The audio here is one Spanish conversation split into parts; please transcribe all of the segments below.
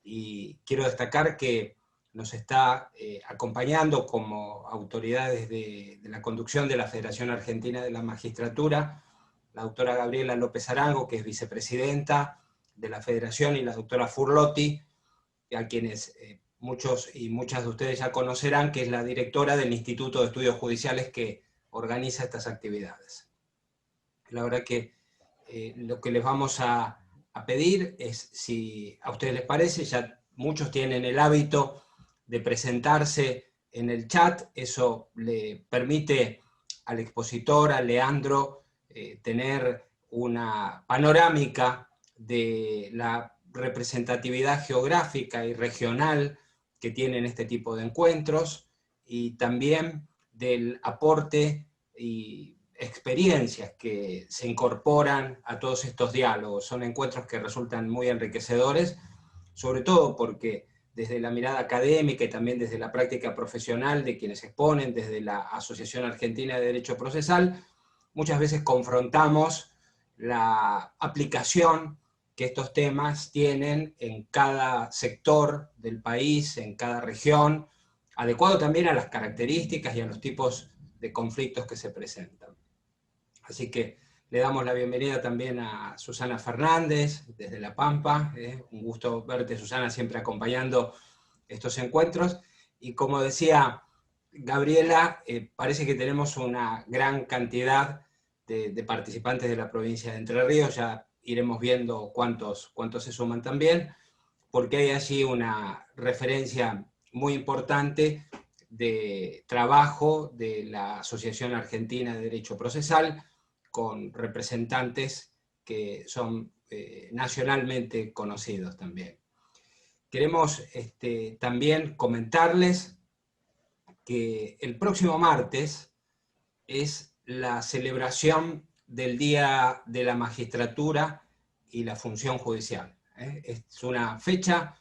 y quiero destacar que nos está acompañando como autoridades de la conducción de la Federación Argentina de la Magistratura, la doctora Gabriela López Arango, que es vicepresidenta de la Federación, y la doctora Furlotti, a quienes muchos y muchas de ustedes ya conocerán, que es la directora del Instituto de Estudios Judiciales que organiza estas actividades. La verdad que lo que les vamos a pedir es, si a ustedes les parece, ya muchos tienen el hábito de presentarse en el chat, eso le permite al expositor, a Leandro, tener una panorámica de la representatividad geográfica y regional que tienen este tipo de encuentros, y también del aporte y experiencias que se incorporan a todos estos diálogos. Son encuentros que resultan muy enriquecedores, sobre todo porque desde la mirada académica y también desde la práctica profesional de quienes exponen, desde la Asociación Argentina de Derecho Procesal, muchas veces confrontamos la aplicación que estos temas tienen en cada sector del país, en cada región, adecuado también a las características y a los tipos de conflictos que se presentan. Así que le damos la bienvenida también a Susana Fernández, desde La Pampa. Un gusto verte, Susana, siempre acompañando estos encuentros. Y como decía Gabriela, parece que tenemos una gran cantidad de participantes de la provincia de Entre Ríos. Ya iremos viendo cuántos se suman también, porque hay allí una referencia muy importante de trabajo de la Asociación Argentina de Derecho Procesal, con representantes que son nacionalmente conocidos también. Queremos también comentarles que el próximo martes es la celebración del Día de la Magistratura y la Función Judicial. Es una fecha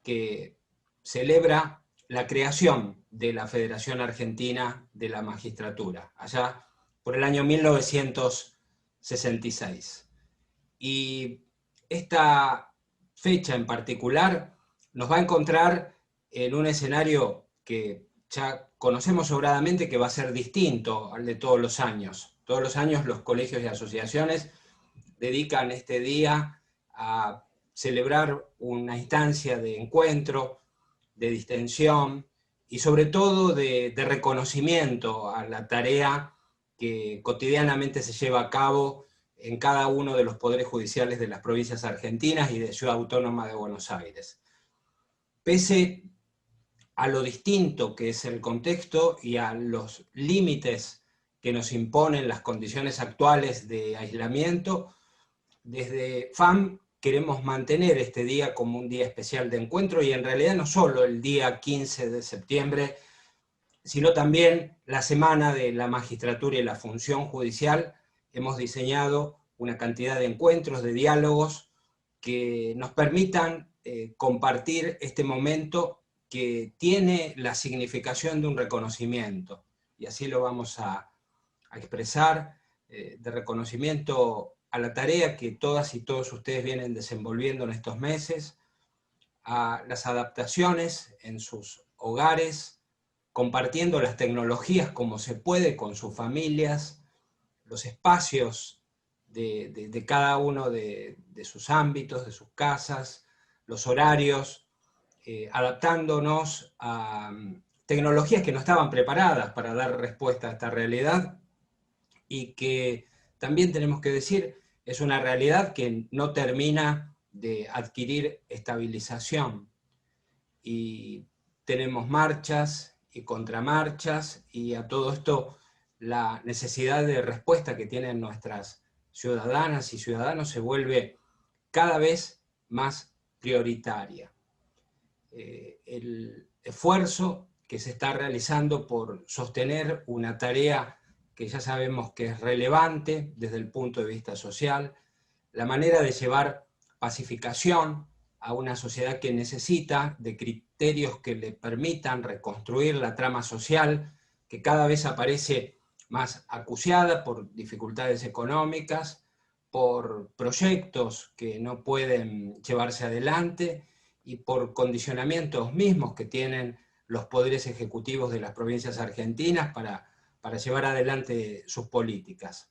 que celebra la creación de la Federación Argentina de la Magistratura, allá por el año 1966. Y esta fecha en particular nos va a encontrar en un escenario que ya conocemos sobradamente, que va a ser distinto al de todos los años. Todos los años los colegios y asociaciones dedican este día a celebrar una instancia de encuentro, de distensión y sobre todo de reconocimiento a la tarea que cotidianamente se lleva a cabo en cada uno de los poderes judiciales de las provincias argentinas y de Ciudad Autónoma de Buenos Aires. Pese a lo distinto que es el contexto y a los límites que nos imponen las condiciones actuales de aislamiento, desde FAM queremos mantener este día como un día especial de encuentro, y en realidad no solo el día 15 de septiembre, sino también la Semana de la Magistratura y la Función Judicial. Hemos diseñado una cantidad de encuentros, de diálogos, que nos permitan compartir este momento que tiene la significación de un reconocimiento, y así lo vamos a expresar, de reconocimiento a la tarea que todas y todos ustedes vienen desenvolviendo en estos meses, a las adaptaciones en sus hogares, compartiendo las tecnologías como se puede con sus familias, los espacios de cada uno de sus ámbitos, de sus casas, los horarios, adaptándonos a tecnologías que no estaban preparadas para dar respuesta a esta realidad, y que también tenemos que decir, es una realidad que no termina de adquirir estabilización, y tenemos marchas y contramarchas, y a todo esto la necesidad de respuesta que tienen nuestras ciudadanas y ciudadanos se vuelve cada vez más prioritaria. El esfuerzo que se está realizando por sostener una tarea que ya sabemos que es relevante desde el punto de vista social, la manera de llevar pacificación a una sociedad que necesita de criterios que le permitan reconstruir la trama social, que cada vez aparece más acuciada por dificultades económicas, por proyectos que no pueden llevarse adelante, y por condicionamientos mismos que tienen los poderes ejecutivos de las provincias argentinas para llevar adelante sus políticas.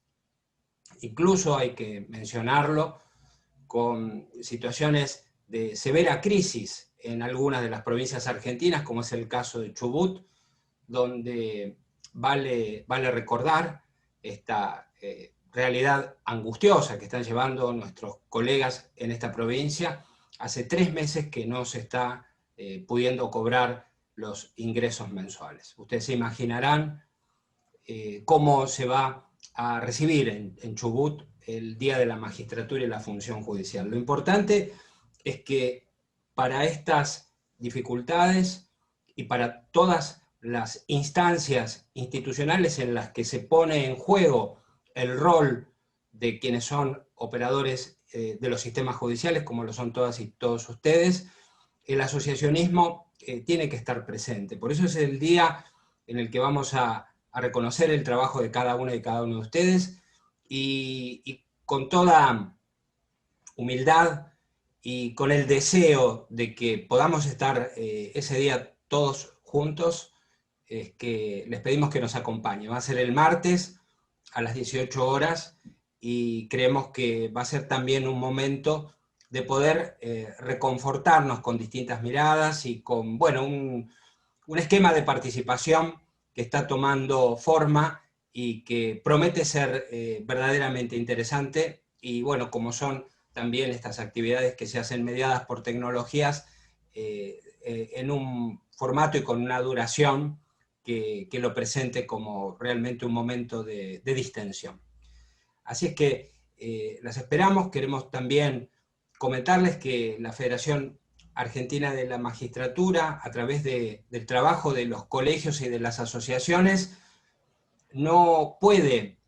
Incluso hay que mencionarlo con situaciones de severa crisis en algunas de las provincias argentinas, como es el caso de Chubut, donde vale recordar esta realidad angustiosa que están llevando nuestros colegas en esta provincia. Hace 3 meses que no se está pudiendo cobrar los ingresos mensuales. Ustedes se imaginarán cómo se va a recibir en Chubut el Día de la Magistratura y la Función Judicial. Lo importante es que para estas dificultades y para todas las instancias institucionales en las que se pone en juego el rol de quienes son operadores de los sistemas judiciales, como lo son todas y todos ustedes, el asociacionismo tiene que estar presente. Por eso es el día en el que vamos a reconocer el trabajo de cada uno y cada uno de ustedes, y con toda humildad y con el deseo de que podamos estar ese día todos juntos, es que les pedimos que nos acompañen. Va a ser el martes a las 18 horas y creemos que va a ser también un momento de poder reconfortarnos con distintas miradas y con, bueno, un esquema de participación que está tomando forma y que promete ser verdaderamente interesante. Y bueno, como son también estas actividades que se hacen mediadas por tecnologías en un formato y con una duración que lo presente como realmente un momento de distensión. Así es que las esperamos. Queremos también comentarles que la Federación Argentina de la Magistratura, a través del trabajo de los colegios y de las asociaciones, no puede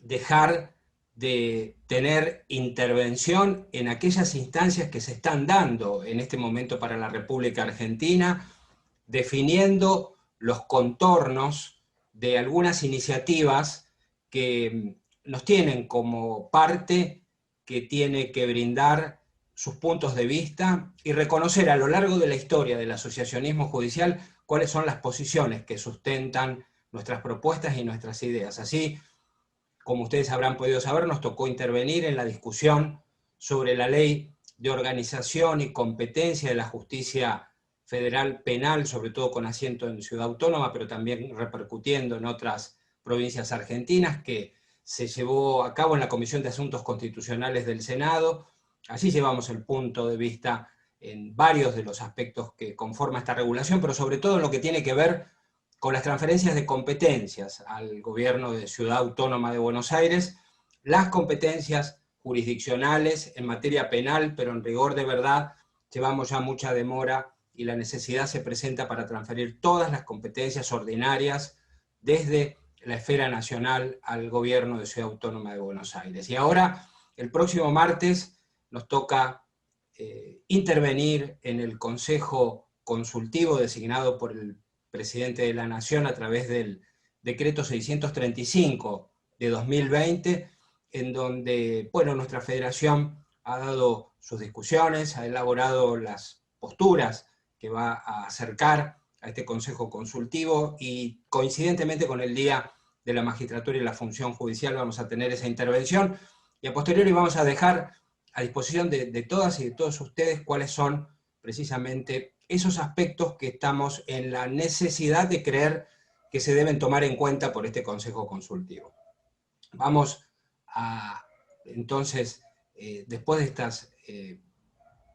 dejar de tener intervención en aquellas instancias que se están dando en este momento para la República Argentina, definiendo los contornos de algunas iniciativas que nos tienen como parte que tiene que brindar sus puntos de vista y reconocer a lo largo de la historia del asociacionismo judicial cuáles son las posiciones que sustentan nuestras propuestas y nuestras ideas. Así, como ustedes habrán podido saber, nos tocó intervenir en la discusión sobre la ley de organización y competencia de la justicia federal penal, sobre todo con asiento en Ciudad Autónoma, pero también repercutiendo en otras provincias argentinas, que se llevó a cabo en la Comisión de Asuntos Constitucionales del Senado. Allí llevamos el punto de vista en varios de los aspectos que conforma esta regulación, pero sobre todo en lo que tiene que ver con las transferencias de competencias al gobierno de Ciudad Autónoma de Buenos Aires, las competencias jurisdiccionales en materia penal, pero en rigor de verdad llevamos ya mucha demora y la necesidad se presenta para transferir todas las competencias ordinarias desde la esfera nacional al gobierno de Ciudad Autónoma de Buenos Aires. Y ahora, el próximo martes, nos toca intervenir en el Consejo Consultivo designado por el presidente de la Nación a través del decreto 635 de 2020, en donde, bueno, nuestra federación ha dado sus discusiones, ha elaborado las posturas que va a acercar a este Consejo Consultivo, y coincidentemente con el Día de la Magistratura y la Función Judicial vamos a tener esa intervención, y a posteriori vamos a dejar a disposición de todas y de todos ustedes cuáles son precisamente esos aspectos que estamos en la necesidad de creer que se deben tomar en cuenta por este Consejo Consultivo. Vamos a, entonces, después de estas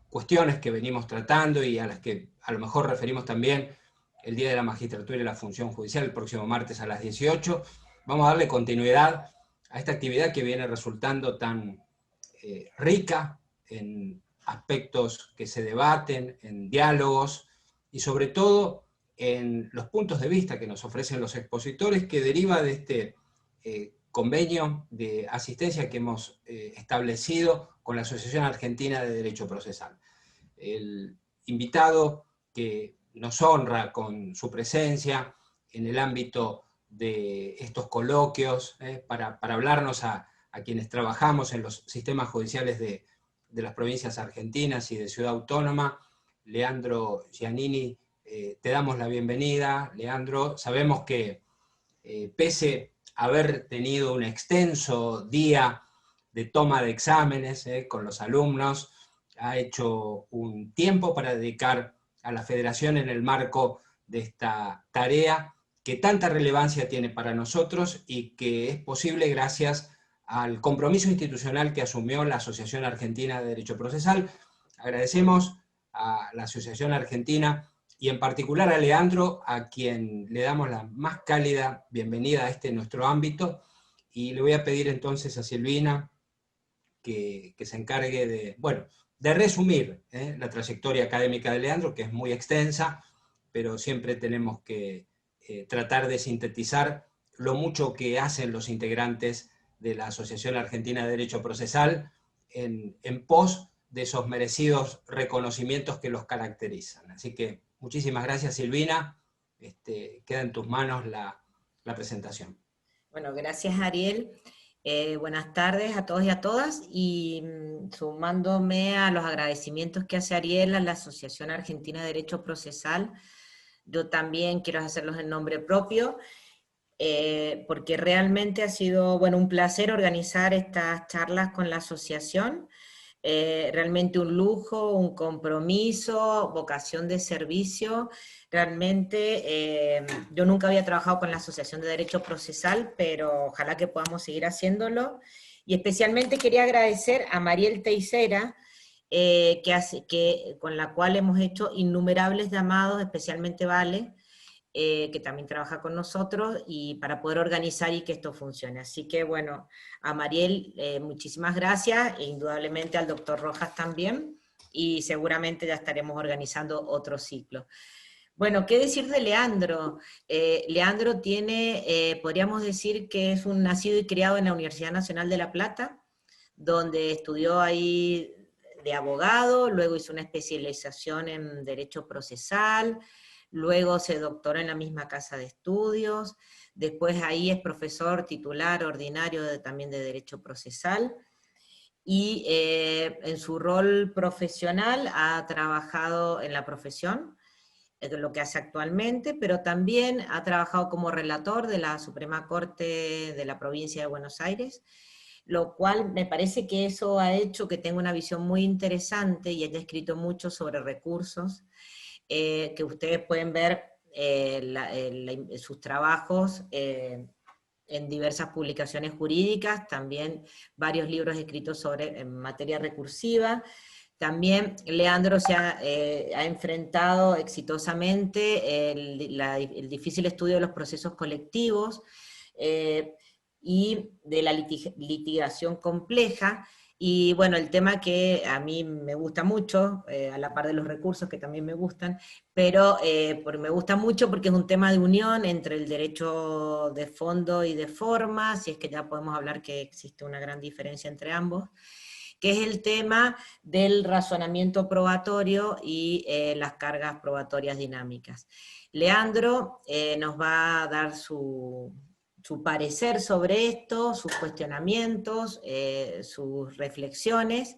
cuestiones que venimos tratando y a las que a lo mejor referimos también el Día de la Magistratura y la Función Judicial, el próximo martes a las 18, vamos a darle continuidad a esta actividad que viene resultando tan rica en aspectos que se debaten, en diálogos y sobre todo en los puntos de vista que nos ofrecen los expositores, que deriva de este convenio de asistencia que hemos establecido con la Asociación Argentina de Derecho Procesal. El invitado que nos honra con su presencia en el ámbito de estos coloquios para hablarnos a quienes trabajamos en los sistemas judiciales de las provincias argentinas y de Ciudad Autónoma, Leandro Giannini, te damos la bienvenida. Leandro, sabemos que pese a haber tenido un extenso día de toma de exámenes con los alumnos, ha hecho un tiempo para dedicar a la Federación en el marco de esta tarea que tanta relevancia tiene para nosotros y que es posible gracias al compromiso institucional que asumió la Asociación Argentina de Derecho Procesal. Agradecemos a la Asociación Argentina y en particular a Leandro, a quien le damos la más cálida bienvenida a este nuestro ámbito, y le voy a pedir entonces a Silvina que se encargue de, bueno, de resumir la trayectoria académica de Leandro, que es muy extensa, pero siempre tenemos que tratar de sintetizar lo mucho que hacen los integrantes de la Asociación Argentina de Derecho Procesal en pos de esos merecidos reconocimientos que los caracterizan. Así que muchísimas gracias, Silvina. Queda en tus manos la presentación. Bueno, gracias, Ariel. Buenas tardes a todos y a todas, y sumándome a los agradecimientos que hace Ariel a la Asociación Argentina de Derecho Procesal, yo también quiero hacerlos en nombre propio, porque realmente ha sido, bueno, un placer organizar estas charlas con la asociación. Realmente un lujo, un compromiso, vocación de servicio. Realmente yo nunca había trabajado con la Asociación de Derecho Procesal, pero ojalá que podamos seguir haciéndolo. Y especialmente quería agradecer a Mariel Teixeira, con la cual hemos hecho innumerables llamados, especialmente Vale, que también trabaja con nosotros, y para poder organizar y que esto funcione. Así que bueno, a Mariel muchísimas gracias, e indudablemente al doctor Rojas también, y seguramente ya estaremos organizando otro ciclo. Bueno, ¿qué decir de Leandro? Leandro tiene, podríamos decir que es un nacido y criado en la Universidad Nacional de La Plata, donde estudió ahí de abogado, luego hizo una especialización en Derecho Procesal, luego se doctoró en la misma casa de estudios, después ahí es profesor titular ordinario también de Derecho Procesal, y en su rol profesional ha trabajado en la profesión, lo que hace actualmente, pero también ha trabajado como relator de la Suprema Corte de la provincia de Buenos Aires, lo cual me parece que eso ha hecho que tenga una visión muy interesante, y haya escrito mucho sobre recursos, que ustedes pueden ver sus trabajos en diversas publicaciones jurídicas, también varios libros escritos en materia recursiva. También Leandro ha enfrentado exitosamente el difícil estudio de los procesos colectivos y de la litigación compleja. Y bueno, el tema que a mí me gusta mucho, a la par de los recursos que también me gustan, pero me gusta mucho porque es un tema de unión entre el derecho de fondo y de forma, si es que ya podemos hablar que existe una gran diferencia entre ambos, que es el tema del razonamiento probatorio y las cargas probatorias dinámicas. Leandro nos va a dar su parecer sobre esto, sus cuestionamientos, sus reflexiones,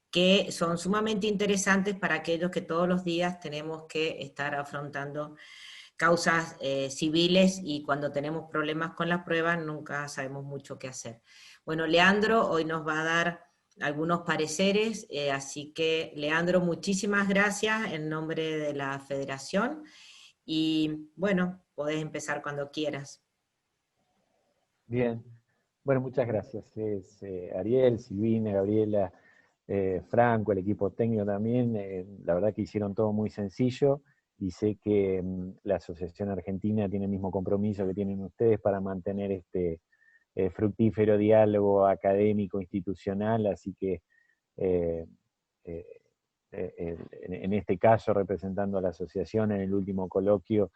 que son sumamente interesantes para aquellos que todos los días tenemos que estar afrontando causas civiles, y cuando tenemos problemas con las pruebas nunca sabemos mucho qué hacer. Bueno, Leandro hoy nos va a dar algunos pareceres, así que Leandro, muchísimas gracias en nombre de la Federación, y bueno, podés empezar cuando quieras. Bien, bueno, muchas gracias. Ariel, Silvina, Gabriela, Franco, el equipo técnico también, la verdad que hicieron todo muy sencillo, y sé que la Asociación Argentina tiene el mismo compromiso que tienen ustedes para mantener este fructífero diálogo académico, institucional, así que en este caso, representando a la asociación en el último coloquio,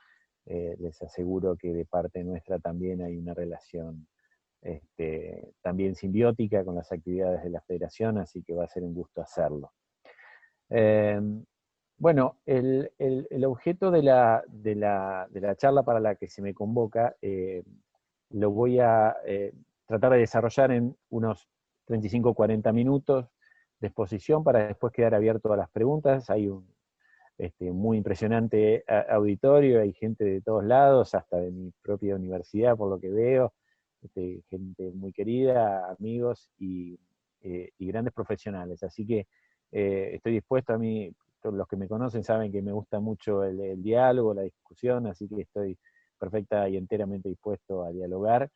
les aseguro que de parte nuestra también hay una relación también simbiótica con las actividades de la Federación, así que va a ser un gusto hacerlo. Bueno, el objeto de la charla para la que se me convoca lo voy a tratar de desarrollar en unos 35 o 40 minutos de exposición, para después quedar abierto a las preguntas. Hay muy impresionante auditorio, hay gente de todos lados, hasta de mi propia universidad, por lo que veo, gente muy querida, amigos y grandes profesionales. Así que estoy dispuesto, a mí, todos los que me conocen saben que me gusta mucho el diálogo, la discusión, así que estoy perfecta y enteramente dispuesto a dialogar.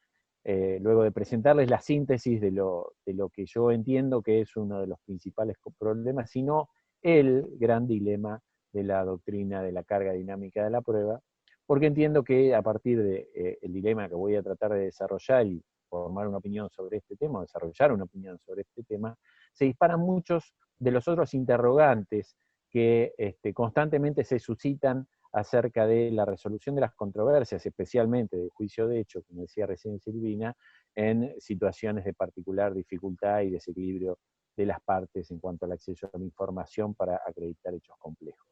Luego de presentarles la síntesis de lo que yo entiendo que es uno de los principales problemas, sino el gran dilema de la doctrina de la carga dinámica de la prueba, porque entiendo que a partir del dilema que voy a tratar de desarrollar y formar una opinión sobre este tema, desarrollar una opinión sobre este tema, se disparan muchos de los otros interrogantes que constantemente se suscitan acerca de la resolución de las controversias, especialmente del juicio de hecho, como decía recién Silvina, en situaciones de particular dificultad y desequilibrio de las partes en cuanto al acceso a la información para acreditar hechos complejos.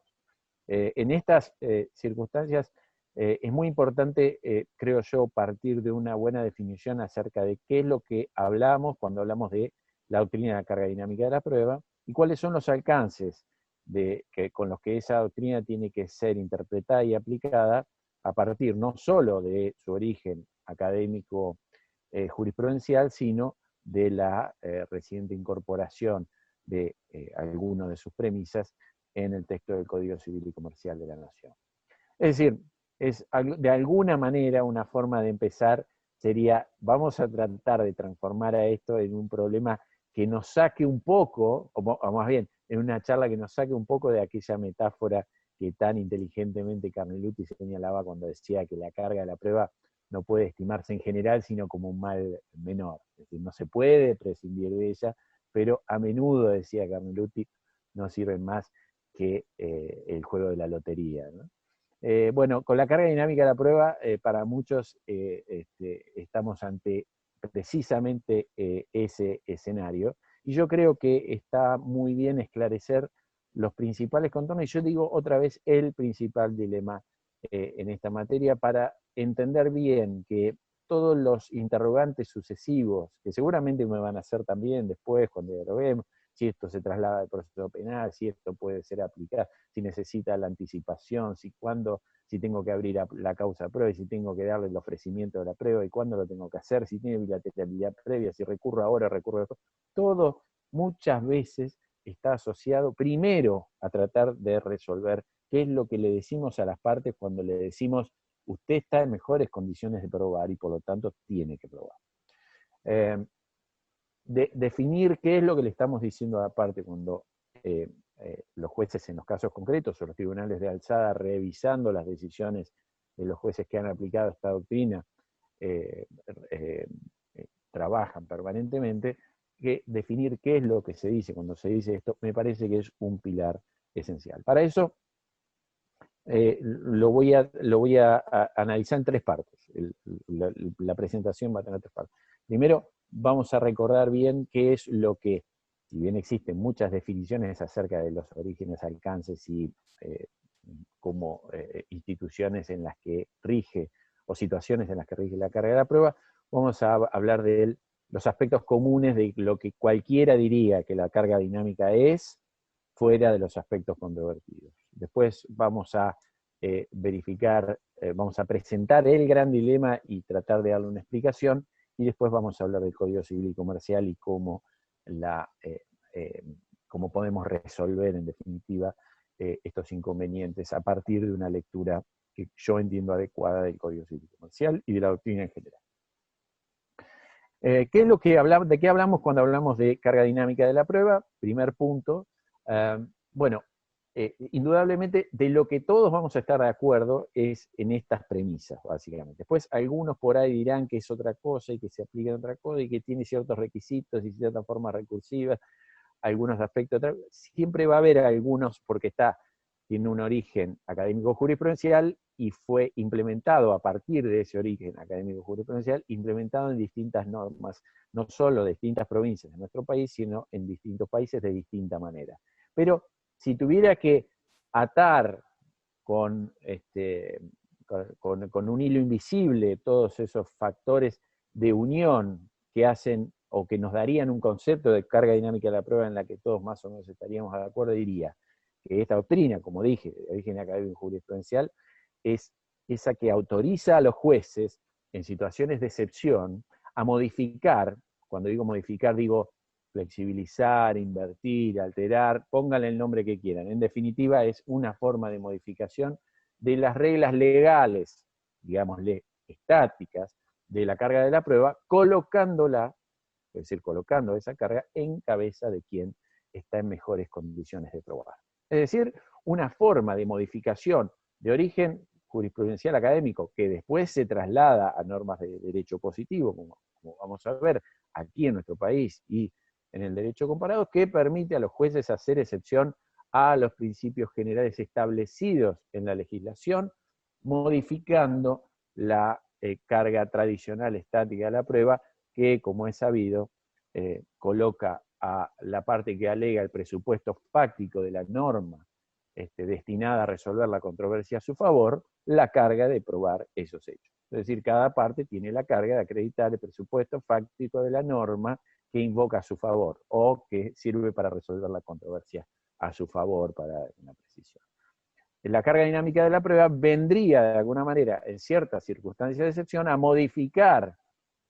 En estas circunstancias es muy importante, creo yo, partir de una buena definición acerca de qué es lo que hablamos cuando hablamos de la doctrina de la carga dinámica de la prueba y cuáles son los alcances con los que esa doctrina tiene que ser interpretada y aplicada a partir no solo de su origen académico jurisprudencial, sino de la reciente incorporación de algunas de sus premisas en el texto del Código Civil y Comercial de la Nación. Es decir, de alguna manera una forma de empezar sería, vamos a tratar de transformar a esto en un problema que nos saque un poco, o más bien, en una charla que nos saque un poco de aquella metáfora que tan inteligentemente Carnelutti señalaba cuando decía que la carga de la prueba no puede estimarse en general, sino como un mal menor. Es decir, no se puede prescindir de ella, pero a menudo, decía Carnelutti, no sirven más que el juego de la lotería, ¿no? Bueno, con la carga dinámica de la prueba, para muchos estamos ante precisamente ese escenario, y yo creo que está muy bien esclarecer los principales contornos, y yo digo otra vez el principal dilema en esta materia, para entender bien que todos los interrogantes sucesivos, que seguramente me van a hacer también después cuando lo vemos, si esto se traslada al proceso penal, si esto puede ser aplicado, si necesita la anticipación, si tengo que abrir la causa de prueba, y si tengo que darle el ofrecimiento de la prueba, y cuándo lo tengo que hacer, si tiene bilateralidad previa, si recurro ahora, recurro después. Todo muchas veces está asociado primero a tratar de resolver qué es lo que le decimos a las partes cuando le decimos usted está en mejores condiciones de probar y por lo tanto tiene que probar. Definir qué es lo que le estamos diciendo a la parte cuando los jueces en los casos concretos o los tribunales de alzada revisando las decisiones de los jueces que han aplicado esta doctrina trabajan permanentemente, que definir qué es lo que se dice cuando se dice esto me parece que es un pilar esencial. Para eso lo voy a analizar en tres partes. La presentación va a tener tres partes. Primero, vamos a recordar bien qué es lo que, si bien existen muchas definiciones acerca de los orígenes, alcances y como instituciones en las que rige, o situaciones en las que rige la carga de la prueba, vamos a hablar de los aspectos comunes de lo que cualquiera diría que la carga dinámica es, fuera de los aspectos controvertidos. Después vamos a verificar, vamos a presentar el gran dilema y tratar de darle una explicación, y después vamos a hablar del Código Civil y Comercial y cómo podemos resolver, en definitiva, estos inconvenientes a partir de una lectura que yo entiendo adecuada del Código Civil y Comercial y de la doctrina en general. ¿De qué hablamos cuando hablamos de carga dinámica de la prueba? Primer punto. Bueno, indudablemente de lo que todos vamos a estar de acuerdo es en estas premisas, básicamente. Después algunos por ahí dirán que es otra cosa y que se aplica en otra cosa y que tiene ciertos requisitos y ciertas formas recursivas, algunos aspectos. Siempre va a haber algunos porque tiene un origen académico jurisprudencial y fue implementado a partir de ese origen académico jurisprudencial, implementado en distintas normas, no solo de distintas provincias de nuestro país, sino en distintos países de distinta manera. Pero si tuviera que atar con un hilo invisible todos esos factores de unión que hacen o que nos darían un concepto de carga dinámica de la prueba en la que todos más o menos estaríamos de acuerdo, diría que esta doctrina, como dije, de origen académico jurisprudencial, es esa que autoriza a los jueces, en situaciones de excepción, a modificar, cuando digo modificar, digo flexibilizar, invertir, alterar, pónganle el nombre que quieran. En definitiva, es una forma de modificación de las reglas legales, digámosle, estáticas, de la carga de la prueba, colocándola, es decir, colocando esa carga en cabeza de quien está en mejores condiciones de probar. Es decir, una forma de modificación de origen jurisprudencial académico que después se traslada a normas de derecho positivo, como vamos a ver aquí en nuestro país y en el derecho comparado, que permite a los jueces hacer excepción a los principios generales establecidos en la legislación, modificando la carga tradicional estática de la prueba, que, como es sabido, coloca a la parte que alega el presupuesto fáctico de la norma destinada a resolver la controversia a su favor, la carga de probar esos hechos. Es decir, cada parte tiene la carga de acreditar el presupuesto fáctico de la norma que invoca a su favor, o que sirve para resolver la controversia a su favor para una precisión. La carga dinámica de la prueba vendría de alguna manera, en ciertas circunstancias de excepción, a modificar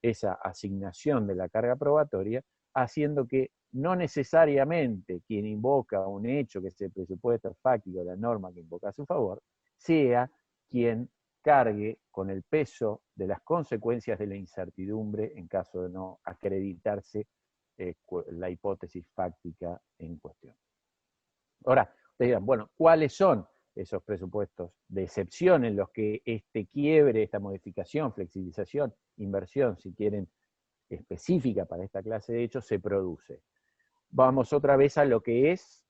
esa asignación de la carga probatoria, haciendo que no necesariamente quien invoca un hecho que es el presupuesto fáctico de la norma que invoca a su favor, sea quien cargue con el peso de las consecuencias de la incertidumbre en caso de no acreditarse la hipótesis fáctica en cuestión. Ahora, ustedes dirán, bueno, ¿cuáles son esos presupuestos de excepción en los que este quiebre, esta modificación, flexibilización, inversión, si quieren, específica para esta clase de hechos, se produce? Vamos otra vez a lo que es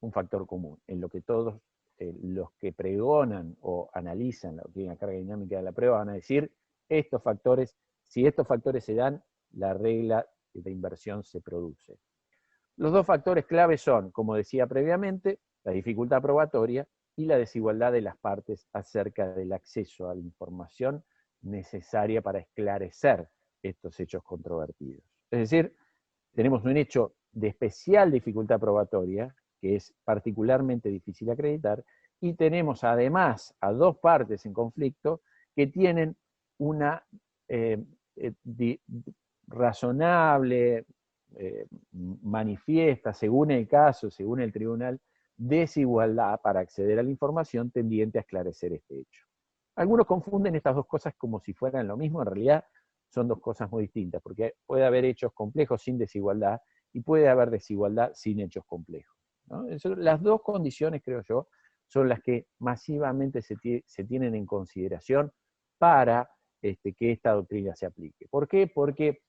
un factor común, en lo que todos los que pregonan o analizan la doctrina de carga dinámica de la prueba van a decir, estos factores, si estos factores se dan, la regla de inversión se produce. Los dos factores claves son, como decía previamente, la dificultad probatoria y la desigualdad de las partes acerca del acceso a la información necesaria para esclarecer estos hechos controvertidos. Es decir, tenemos un hecho de especial dificultad probatoria, que es particularmente difícil de acreditar, y tenemos además a dos partes en conflicto que tienen una razonable, manifiesta, según el caso, según el tribunal, desigualdad para acceder a la información tendiente a esclarecer este hecho. Algunos confunden estas dos cosas como si fueran lo mismo, en realidad son dos cosas muy distintas, porque puede haber hechos complejos sin desigualdad y puede haber desigualdad sin hechos complejos, ¿no? Las dos condiciones, creo yo, son las que masivamente se tienen en consideración para que esta doctrina se aplique. ¿Por qué? Porque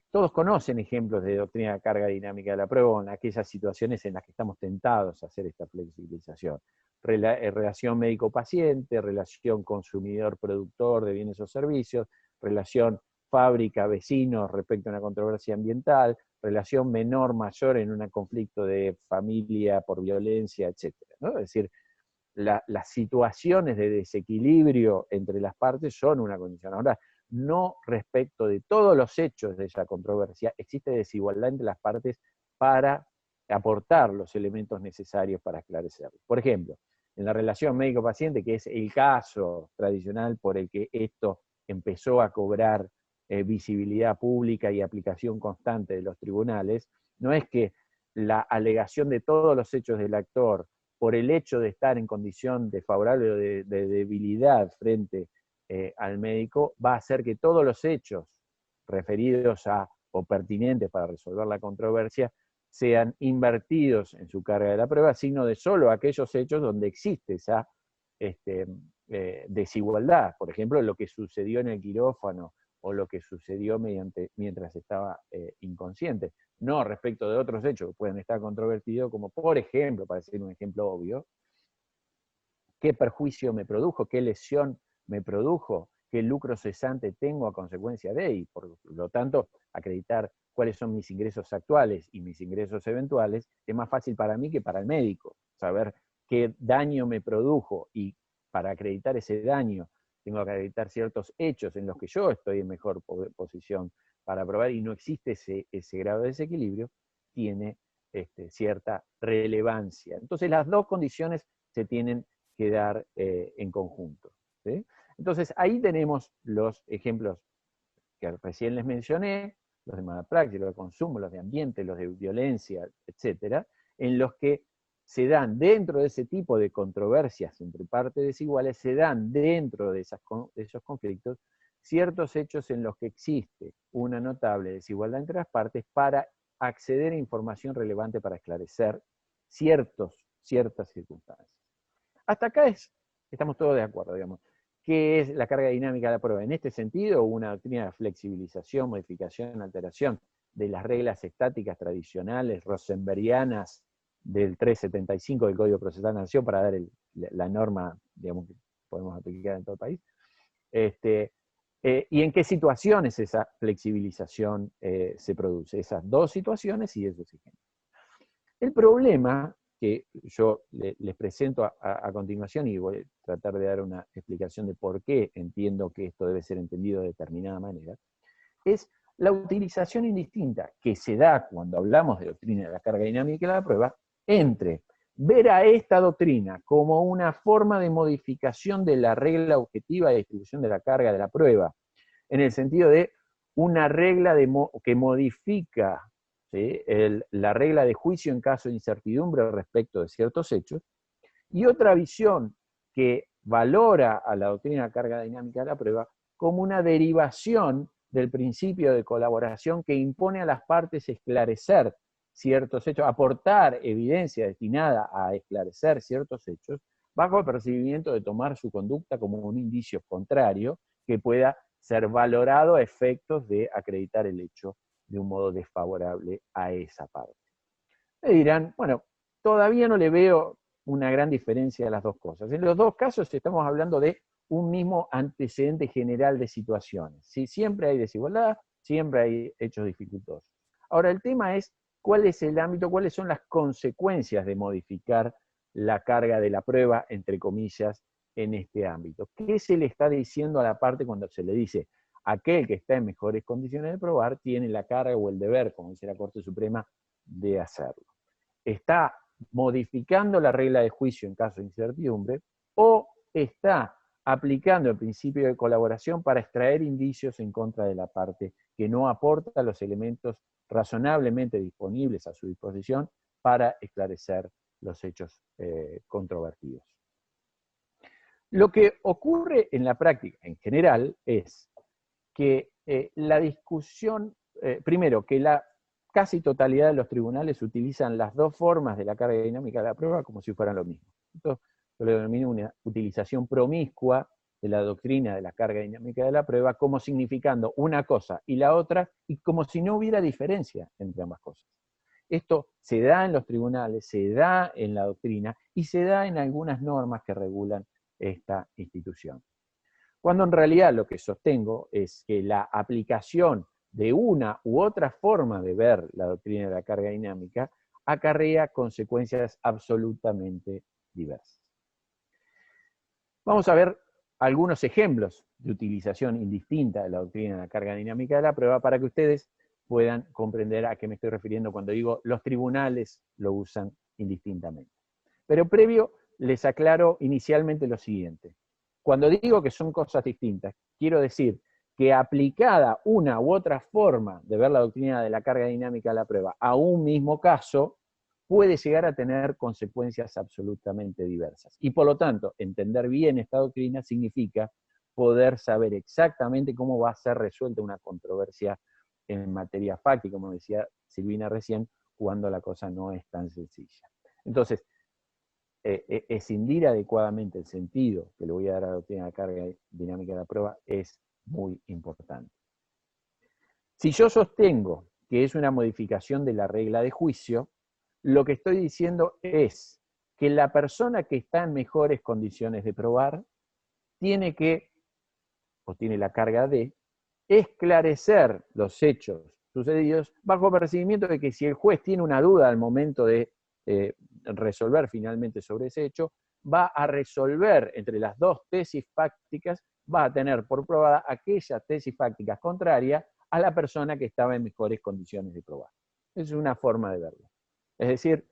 todos conocen ejemplos de doctrina de carga dinámica de la prueba en aquellas situaciones en las que estamos tentados a hacer esta flexibilización. Relación médico-paciente, relación consumidor-productor de bienes o servicios, relación fábrica-vecinos respecto a una controversia ambiental, relación menor-mayor en un conflicto de familia por violencia, etc., ¿no? Es decir, las situaciones de desequilibrio entre las partes son una condición. Ahora, no respecto de todos los hechos de esa controversia, existe desigualdad entre las partes para aportar los elementos necesarios para esclarecerlo. Por ejemplo, en la relación médico-paciente, que es el caso tradicional por el que esto empezó a cobrar visibilidad pública y aplicación constante de los tribunales, no es que la alegación de todos los hechos del actor por el hecho de estar en condición desfavorable o de debilidad frente al médico, va a hacer que todos los hechos referidos a o pertinentes para resolver la controversia sean invertidos en su carga de la prueba, sino de solo aquellos hechos donde existe esa desigualdad. Por ejemplo, lo que sucedió en el quirófano o lo que sucedió mientras estaba inconsciente. No respecto de otros hechos que pueden estar controvertidos, como por ejemplo, para decir un ejemplo obvio, qué perjuicio me produjo, qué lesión me produjo, qué lucro cesante tengo a consecuencia de, y por lo tanto, acreditar cuáles son mis ingresos actuales y mis ingresos eventuales, es más fácil para mí que para el médico. Saber qué daño me produjo, y para acreditar ese daño tengo que acreditar ciertos hechos en los que yo estoy en mejor posición para probar, y no existe ese grado de desequilibrio, tiene cierta relevancia. Entonces las dos condiciones se tienen que dar en conjunto, ¿sí? Entonces ahí tenemos los ejemplos que recién les mencioné, los de mala praxis, los de consumo, los de ambiente, los de violencia, etcétera, en los que se dan dentro de ese tipo de controversias entre partes desiguales, se dan dentro de esos conflictos ciertos hechos en los que existe una notable desigualdad entre las partes para acceder a información relevante para esclarecer ciertas circunstancias. Hasta acá estamos todos de acuerdo, digamos. ¿Qué es la carga dinámica de la prueba? En este sentido, una doctrina de flexibilización, modificación, alteración de las reglas estáticas tradicionales, rosenbergianas, del 375 del Código Procesal de la Nación, para dar la norma, digamos, que podemos aplicar en todo el país. ¿Y en qué situaciones esa flexibilización se produce? Esas dos situaciones y esos ejemplos. El problema que yo les presento a continuación, y voy a tratar de dar una explicación de por qué entiendo que esto debe ser entendido de determinada manera, es la utilización indistinta que se da cuando hablamos de doctrina de la carga dinámica de la prueba, entre ver a esta doctrina como una forma de modificación de la regla objetiva de distribución de la carga de la prueba, en el sentido de una regla que modifica, ¿sí?, la regla de juicio en caso de incertidumbre respecto de ciertos hechos, y otra visión que valora a la doctrina de la carga dinámica de la prueba como una derivación del principio de colaboración que impone a las partes esclarecer ciertos hechos, aportar evidencia destinada a esclarecer ciertos hechos, bajo el percibimiento de tomar su conducta como un indicio contrario que pueda ser valorado a efectos de acreditar el hecho de un modo desfavorable a esa parte. Me dirán, bueno, todavía no le veo una gran diferencia a las dos cosas. En los dos casos estamos hablando de un mismo antecedente general de situaciones. ¿Sí? Siempre hay desigualdad, siempre hay hechos dificultosos. Ahora, el tema es cuál es el ámbito, cuáles son las consecuencias de modificar la carga de la prueba, entre comillas, en este ámbito. ¿Qué se le está diciendo a la parte cuando se le dice aquel que está en mejores condiciones de probar tiene la carga o el deber, como dice la Corte Suprema, de hacerlo? ¿Está modificando la regla de juicio en caso de incertidumbre o está aplicando el principio de colaboración para extraer indicios en contra de la parte que no aporta los elementos razonablemente disponibles a su disposición para esclarecer los hechos controvertidos? Lo que ocurre en la práctica en general es que la discusión, primero, que la casi totalidad de los tribunales utilizan las dos formas de la carga dinámica de la prueba como si fueran lo mismo. Esto yo lo denomino una utilización promiscua de la doctrina de la carga dinámica de la prueba como significando una cosa y la otra, y como si no hubiera diferencia entre ambas cosas. Esto se da en los tribunales, se da en la doctrina y se da en algunas normas que regulan esta institución. Cuando en realidad lo que sostengo es que la aplicación de una u otra forma de ver la doctrina de la carga dinámica acarrea consecuencias absolutamente diversas. Vamos a ver algunos ejemplos de utilización indistinta de la doctrina de la carga dinámica de la prueba para que ustedes puedan comprender a qué me estoy refiriendo cuando digo los tribunales lo usan indistintamente. Pero previo les aclaro inicialmente lo siguiente. Cuando digo que son cosas distintas, quiero decir que aplicada una u otra forma de ver la doctrina de la carga dinámica de la prueba a un mismo caso, puede llegar a tener consecuencias absolutamente diversas. Y por lo tanto, entender bien esta doctrina significa poder saber exactamente cómo va a ser resuelta una controversia en materia fáctica, como decía Silvina recién, cuando la cosa no es tan sencilla. Entonces, escindir adecuadamente el sentido que le voy a dar a la doctrina de la carga dinámica de la prueba es muy importante. Si yo sostengo que es una modificación de la regla de juicio, lo que estoy diciendo es que la persona que está en mejores condiciones de probar tiene que, o tiene la carga de, esclarecer los hechos sucedidos bajo percibimiento de que si el juez tiene una duda al momento de resolver finalmente sobre ese hecho, va a resolver entre las dos tesis fácticas, va a tener por probada aquella tesis fáctica contraria a la persona que estaba en mejores condiciones de probar. Esa es una forma de verlo. Es decir,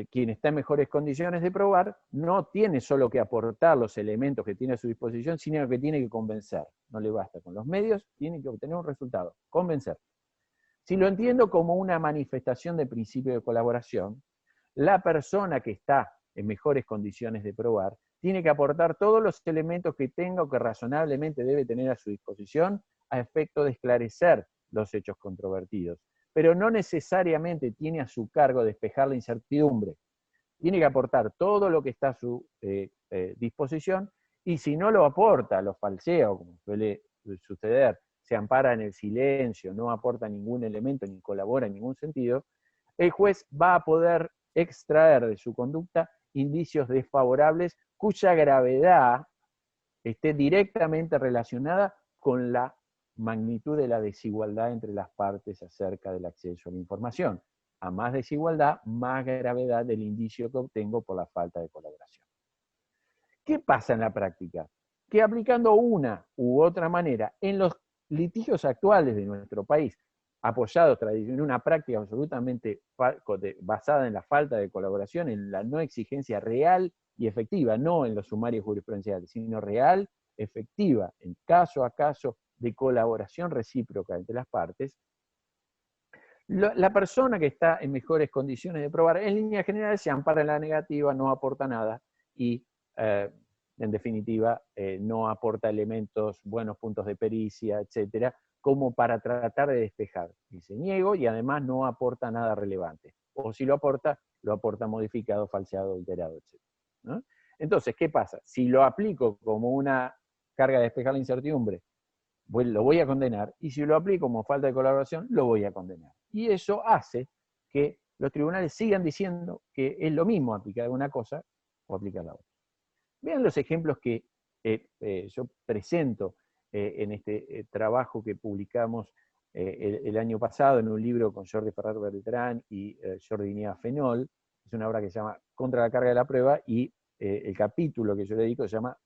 quien está en mejores condiciones de probar no tiene solo que aportar los elementos que tiene a su disposición, sino que tiene que convencer. No le basta con los medios, tiene que obtener un resultado, convencer. Si lo entiendo como una manifestación de principio de colaboración, la persona que está en mejores condiciones de probar tiene que aportar todos los elementos que tenga o que razonablemente debe tener a su disposición a efecto de esclarecer los hechos controvertidos. Pero no necesariamente tiene a su cargo despejar la incertidumbre. Tiene que aportar todo lo que está a su disposición, y si no lo aporta, lo falsea, o como suele suceder, se ampara en el silencio, no aporta ningún elemento ni colabora en ningún sentido, el juez va a poder extraer de su conducta indicios desfavorables cuya gravedad esté directamente relacionada con la magnitud de la desigualdad entre las partes acerca del acceso a la información. A más desigualdad, más gravedad del indicio que obtengo por la falta de colaboración. ¿Qué pasa en la práctica? Que aplicando una u otra manera en los litigios actuales de nuestro país, apoyados en una práctica absolutamente basada en la falta de colaboración, en la no exigencia real y efectiva, no en los sumarios jurisprudenciales, sino real, efectiva, en caso a caso de colaboración recíproca entre las partes, la persona que está en mejores condiciones de probar, en líneas generales, se ampara en la negativa, no aporta nada y, en definitiva, no aporta elementos, buenos puntos de pericia, etcétera, como para tratar de despejar. Dice niego y además no aporta nada relevante. O si lo aporta modificado, falseado, alterado, etcétera, ¿no? Entonces, ¿qué pasa? Si lo aplico como una carga de despejar la incertidumbre, lo voy a condenar, y si lo aplico como falta de colaboración, lo voy a condenar. Y eso hace que los tribunales sigan diciendo que es lo mismo aplicar una cosa o aplicar la otra. Vean los ejemplos que yo presento en este trabajo que publicamos el año pasado en un libro con Jordi Ferrer Beltrán y Jordi Nieva Fenol. Es una obra que se llama Contra la carga de la prueba, y el capítulo que yo le dedico se llama,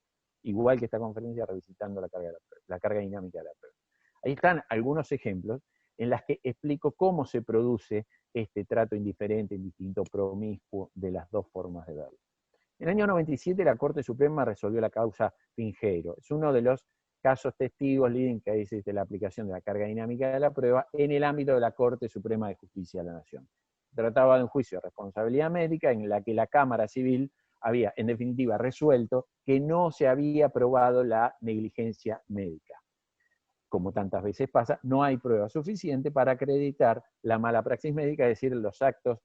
igual que esta conferencia, Revisitando la carga dinámica de la prueba. Ahí están algunos ejemplos en las que explico cómo se produce este trato indiferente, indistinto, promiscuo de las dos formas de verlo. En el año 97 la Corte Suprema resolvió la causa Pinheiro. Es uno de los casos testigos leading cases de la aplicación de la carga dinámica de la prueba en el ámbito de la Corte Suprema de Justicia de la Nación. Trataba de un juicio de responsabilidad médica en la que la Cámara Civil había, en definitiva, resuelto que no se había probado la negligencia médica. Como tantas veces pasa, no hay prueba suficiente para acreditar la mala praxis médica, es decir, los actos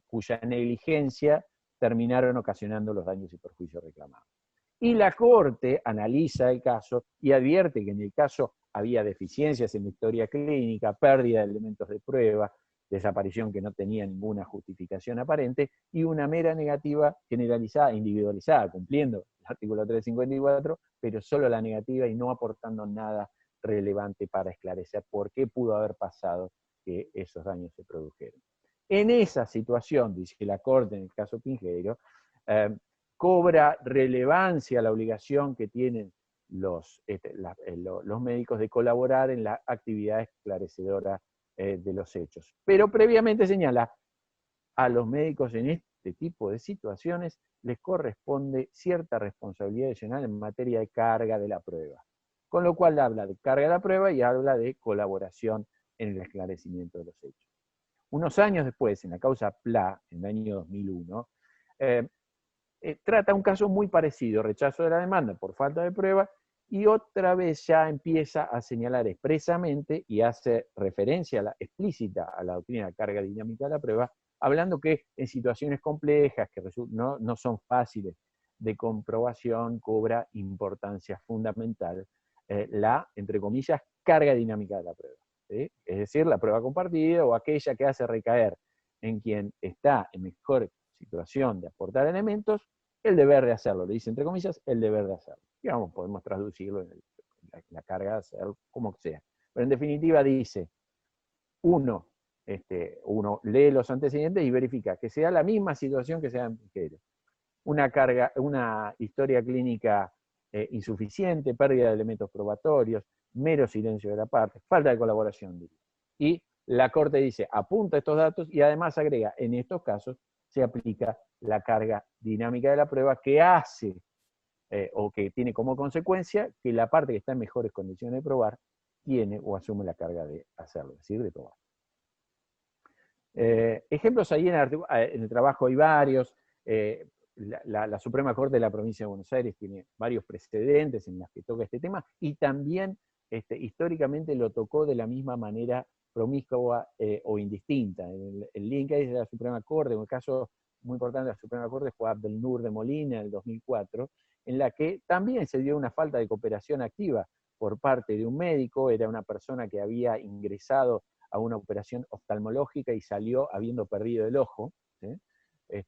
cuya negligencia terminaron ocasionando los daños y perjuicios reclamados. Y la Corte analiza el caso y advierte que en el caso había deficiencias en la historia clínica, pérdida de elementos de prueba, desaparición que no tenía ninguna justificación aparente, y una mera negativa generalizada, individualizada, cumpliendo el artículo 354, pero solo la negativa y no aportando nada relevante para esclarecer por qué pudo haber pasado que esos daños se produjeron. En esa situación, dice la Corte en el caso Pinheiro, cobra relevancia la obligación que tienen los médicos de colaborar en la actividad esclarecedora de los hechos. Pero previamente señala, a los médicos en este tipo de situaciones les corresponde cierta responsabilidad adicional en materia de carga de la prueba. Con lo cual habla de carga de la prueba y habla de colaboración en el esclarecimiento de los hechos. Unos años después, en la causa Pla, en el año 2001, trata un caso muy parecido, rechazo de la demanda por falta de prueba, y otra vez ya empieza a señalar expresamente y hace referencia explícita a la doctrina de carga dinámica de la prueba, hablando que en situaciones complejas, que no son fáciles de comprobación, cobra importancia fundamental la, entre comillas, carga dinámica de la prueba. ¿Sí? Es decir, la prueba compartida o aquella que hace recaer en quien está en mejor situación de aportar elementos el deber de hacerlo. Le dice, entre comillas, el deber de hacerlo. Digamos, podemos traducirlo en la carga de hacerlo, como sea. Pero en definitiva dice, uno lee los antecedentes y verifica que sea la misma situación que sea en Pinheiro. Una historia clínica insuficiente, pérdida de elementos probatorios, mero silencio de la parte, falta de colaboración, diría. Y la Corte dice, apunta estos datos y además agrega, en estos casos se aplica la carga dinámica de la prueba que hace, o que tiene como consecuencia que la parte que está en mejores condiciones de probar tiene o asume la carga de hacerlo, es decir, de probar. Ejemplos ahí en el trabajo hay varios. La Suprema Corte de la Provincia de Buenos Aires tiene varios precedentes en los que toca este tema, y también históricamente lo tocó de la misma manera promiscua o indistinta. El link ahí de la Suprema Corte, un caso muy importante de la Suprema Corte fue Abdelnur de Molina en el 2004, en la que también se dio una falta de cooperación activa por parte de un médico. Era una persona que había ingresado a una operación oftalmológica y salió habiendo perdido el ojo, ¿sí?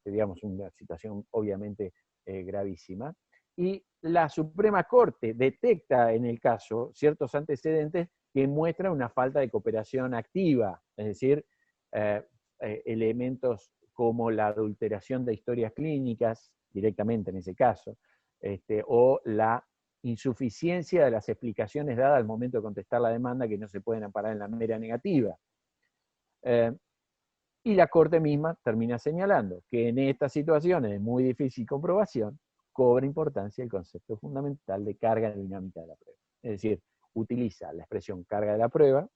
Digamos, una situación obviamente gravísima. Y la Suprema Corte detecta en el caso ciertos antecedentes que muestran una falta de cooperación activa, es decir, elementos como la adulteración de historias clínicas, directamente en ese caso, o la insuficiencia de las explicaciones dadas al momento de contestar la demanda, que no se pueden amparar en la mera negativa. Y la Corte misma termina señalando que en estas situaciones de muy difícil comprobación cobra importancia el concepto fundamental de carga dinámica de la prueba. Es decir, utiliza la expresión carga de la prueba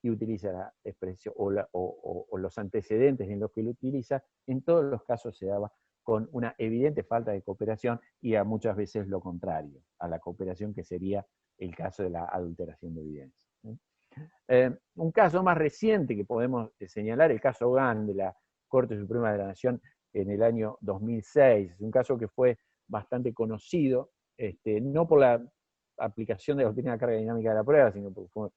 y utiliza la expresión o los antecedentes en los que lo utiliza. En todos los casos se daba con una evidente falta de cooperación y a muchas veces lo contrario, a la cooperación que sería el caso de la adulteración de evidencia. Un caso más reciente que podemos señalar, el caso Gahn de la Corte Suprema de la Nación en el año 2006, es un caso que fue bastante conocido, no por la aplicación de la doctrina de carga dinámica de la prueba, sino porque fue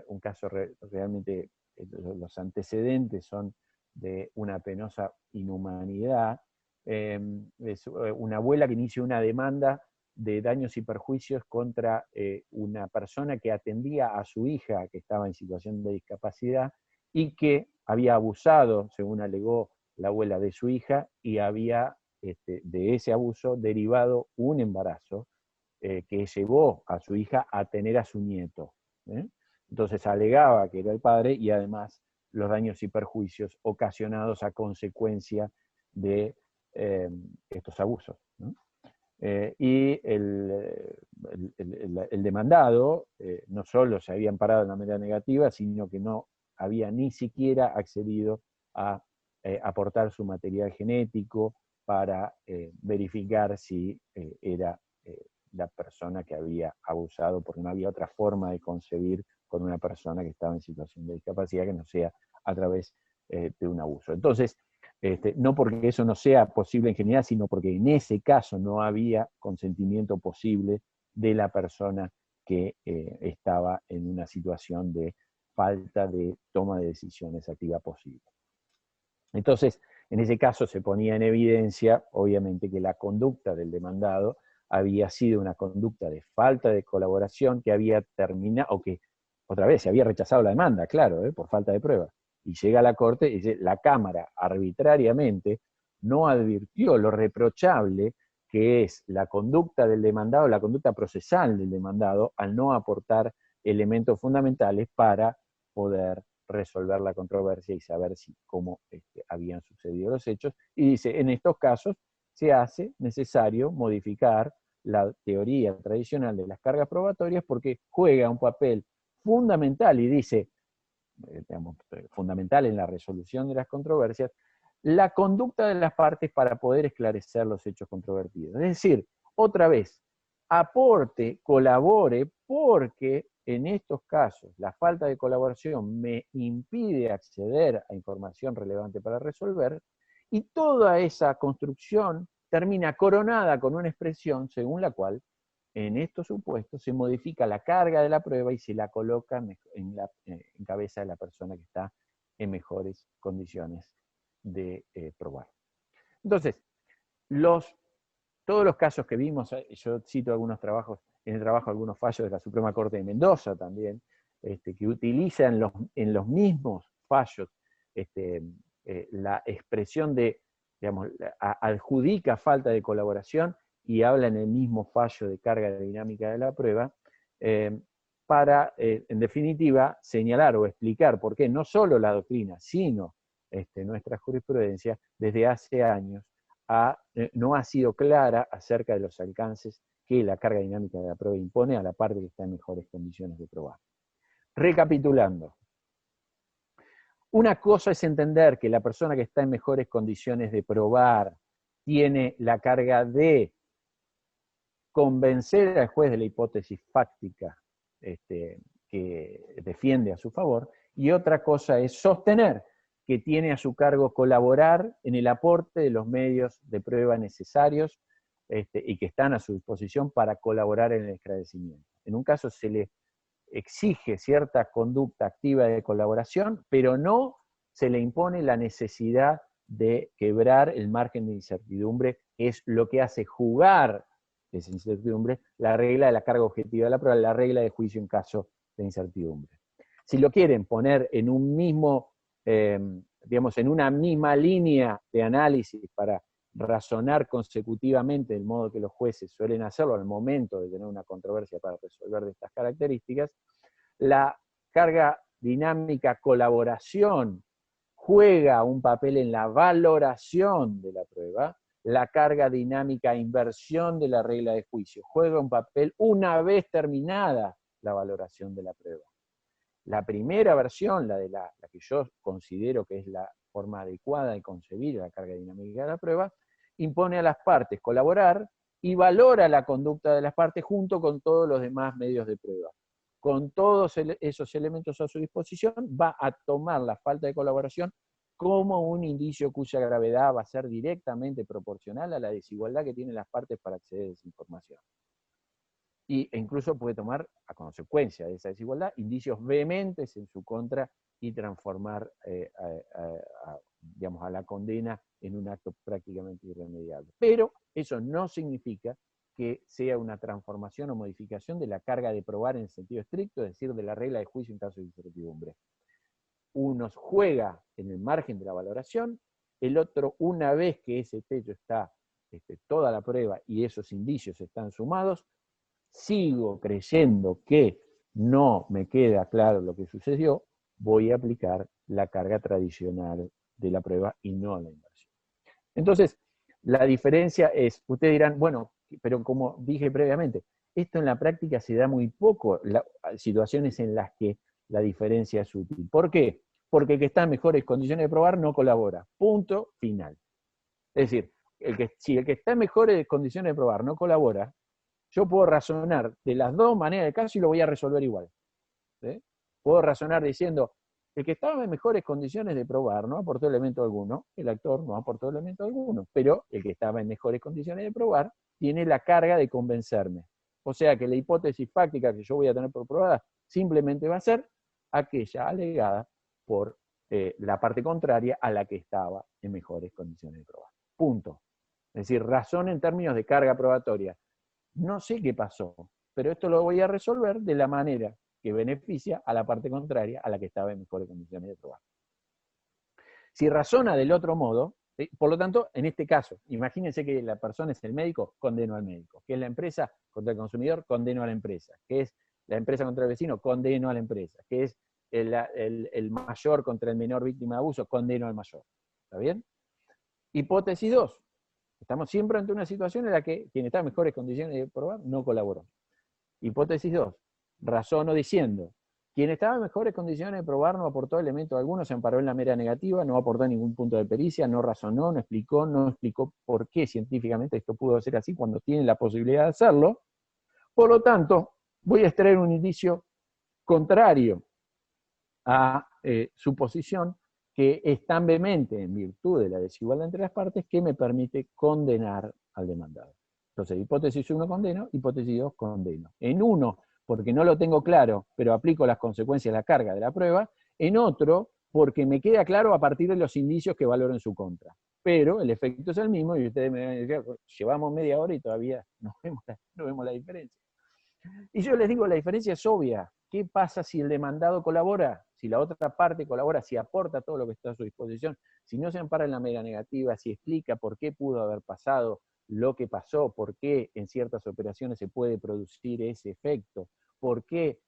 un caso realmente, los antecedentes son de una penosa inhumanidad. Es una abuela que inicia una demanda de daños y perjuicios contra una persona que atendía a su hija que estaba en situación de discapacidad y que había abusado, según alegó la abuela, de su hija, y había de ese abuso derivado un embarazo que llevó a su hija a tener a su nieto. Entonces alegaba que era el padre y además los daños y perjuicios ocasionados a consecuencia de estos abusos, ¿no? Y el demandado no solo se había amparado de manera negativa, sino que no había ni siquiera accedido a aportar su material genético para verificar si era la persona que había abusado, porque no había otra forma de concebir con una persona que estaba en situación de discapacidad que no sea a través de un abuso. Entonces, no porque eso no sea posible en general, sino porque en ese caso no había consentimiento posible de la persona que estaba en una situación de falta de toma de decisiones activa posible. Entonces, en ese caso se ponía en evidencia, obviamente, que la conducta del demandado había sido una conducta de falta de colaboración que había terminado, o que otra vez se había rechazado la demanda, claro, por falta de pruebas. Y llega a la Corte y dice, la Cámara arbitrariamente no advirtió lo reprochable que es la conducta del demandado, la conducta procesal del demandado, al no aportar elementos fundamentales para poder resolver la controversia y saber cómo habían sucedido los hechos. Y dice, en estos casos se hace necesario modificar la teoría tradicional de las cargas probatorias porque juega un papel fundamental, y dice, digamos, fundamental en la resolución de las controversias, la conducta de las partes para poder esclarecer los hechos controvertidos. Es decir, otra vez, aporte, colabore, porque en estos casos la falta de colaboración me impide acceder a información relevante para resolver, y toda esa construcción termina coronada con una expresión según la cual en estos supuestos se modifica la carga de la prueba y se la coloca en cabeza de la persona que está en mejores condiciones de probar. Entonces, todos los casos que vimos, yo cito algunos trabajos, en el trabajo algunos fallos de la Suprema Corte de Mendoza también, que utilizan en los mismos fallos la expresión de, digamos, adjudica falta de colaboración y habla en el mismo fallo de carga dinámica de la prueba, para, en definitiva, señalar o explicar por qué no solo la doctrina, sino nuestra jurisprudencia, desde hace años, no ha sido clara acerca de los alcances que la carga dinámica de la prueba impone a la parte que está en mejores condiciones de probar. Recapitulando, una cosa es entender que la persona que está en mejores condiciones de probar tiene la carga de convencer al juez de la hipótesis fáctica que defiende a su favor, y otra cosa es sostener que tiene a su cargo colaborar en el aporte de los medios de prueba necesarios y que están a su disposición para colaborar en el esclarecimiento. En un caso se le exige cierta conducta activa de colaboración, pero no se le impone la necesidad de quebrar el margen de incertidumbre, que es lo que hace jugar esa incertidumbre, la regla de la carga objetiva de la prueba, la regla de juicio en caso de incertidumbre. Si lo quieren poner en un mismo, digamos, en una misma línea de análisis para razonar consecutivamente del modo que los jueces suelen hacerlo al momento de tener una controversia para resolver de estas características, la carga dinámica colaboración juega un papel en la valoración de la prueba, la carga dinámica inversión de la regla de juicio juega un papel una vez terminada la valoración de la prueba. La primera versión, la que yo considero que es la forma adecuada de concebir la carga dinámica de la prueba, impone a las partes colaborar y valora la conducta de las partes junto con todos los demás medios de prueba. Con todos esos elementos a su disposición, va a tomar la falta de colaboración como un indicio cuya gravedad va a ser directamente proporcional a la desigualdad que tienen las partes para acceder a esa información. E incluso puede tomar, a consecuencia de esa desigualdad, indicios vehementes en su contra y transformar digamos, a la condena en un acto prácticamente irremediable. Pero eso no significa que sea una transformación o modificación de la carga de probar en el sentido estricto, es decir, de la regla de juicio en caso de incertidumbre. Uno juega en el margen de la valoración, el otro, una vez que ese techo está, toda la prueba y esos indicios están sumados, sigo creyendo que no me queda claro lo que sucedió, voy a aplicar la carga tradicional de la prueba y no la inversión. Entonces, la diferencia es, ustedes dirán, bueno, pero como dije previamente, esto en la práctica se da muy poco, situaciones en las que la diferencia es útil. ¿Por qué? Porque el que está en mejores condiciones de probar no colabora. Punto final. Es decir, si el que está en mejores condiciones de probar no colabora, yo puedo razonar de las dos maneras del caso y lo voy a resolver igual. ¿Sí? Puedo razonar diciendo, el que estaba en mejores condiciones de probar no aportó elemento alguno, el actor no aportó elemento alguno, pero el que estaba en mejores condiciones de probar tiene la carga de convencerme. O sea que la hipótesis fáctica que yo voy a tener por probada simplemente va a ser aquella alegada por la parte contraria a la que estaba en mejores condiciones de probar. Punto. Es decir, razón en términos de carga probatoria. No sé qué pasó, pero esto lo voy a resolver de la manera que beneficia a la parte contraria a la que estaba en mejores condiciones de probar. Si razona del otro modo, por lo tanto, en este caso, imagínense que la persona es el médico, condeno al médico, que es la empresa contra el consumidor, condeno a la empresa, que es la empresa contra el vecino, condeno a la empresa, que es el mayor contra el menor víctima de abuso, condeno al mayor. ¿Está bien? Hipótesis 2. Estamos siempre ante una situación en la que quien está en mejores condiciones de probar no colaboró. Hipótesis 2. Razono diciendo, quien estaba en mejores condiciones de probar no aportó elemento alguno, se amparó en la mera negativa, no aportó ningún punto de pericia, no razonó, no explicó por qué científicamente esto pudo ser así cuando tiene la posibilidad de hacerlo. Por lo tanto, voy a extraer un indicio contrario a su posición, que es tan vehemente en virtud de la desigualdad entre las partes que me permite condenar al demandado. Entonces, hipótesis 1 condeno, hipótesis 2 condeno. En uno, porque no lo tengo claro, pero aplico las consecuencias de la carga de la prueba. En otro, porque me queda claro a partir de los indicios que valoro en su contra. Pero el efecto es el mismo y ustedes me van a decir, llevamos media hora y todavía no vemos la diferencia. Y yo les digo, la diferencia es obvia. ¿Qué pasa si el demandado colabora? Si la otra parte colabora, si aporta todo lo que está a su disposición, si no se ampara en la mera negativa, si explica por qué pudo haber pasado lo que pasó, por qué en ciertas operaciones se puede producir ese efecto, por qué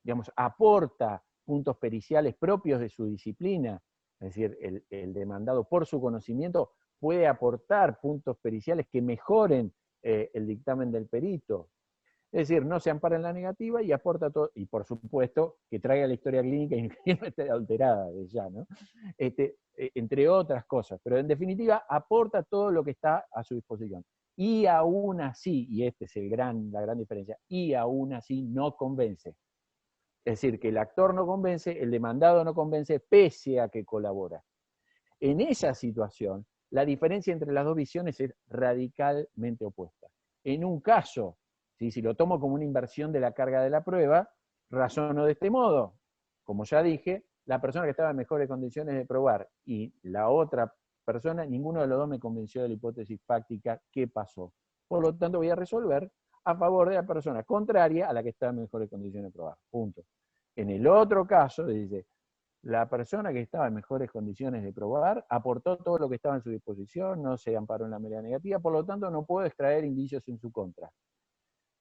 digamos, aporta puntos periciales propios de su disciplina, es decir, el demandado por su conocimiento puede aportar puntos periciales que mejoren el dictamen del perito. Es decir, no se ampara en la negativa y aporta todo, y por supuesto que traiga la historia clínica y que no esté alterada de ya, ¿no? Entre otras cosas, pero en definitiva aporta todo lo que está a su disposición. Y aún así, y esta es la gran diferencia, y aún así no convence. Es decir, que el actor no convence, el demandado no convence, pese a que colabora. En esa situación, la diferencia entre las dos visiones es radicalmente opuesta. En un caso, ¿sí? Si lo tomo como una inversión de la carga de la prueba, razono de este modo. Como ya dije, la persona que estaba en mejores condiciones de probar y la otra persona, ninguno de los dos me convenció de la hipótesis fáctica que pasó. Por lo tanto, voy a resolver a favor de la persona contraria a la que está en mejores condiciones de probar. Punto. En el otro caso, dice, la persona que estaba en mejores condiciones de probar aportó todo lo que estaba en su disposición, no se amparó en la medida negativa, por lo tanto no puedo extraer indicios en su contra.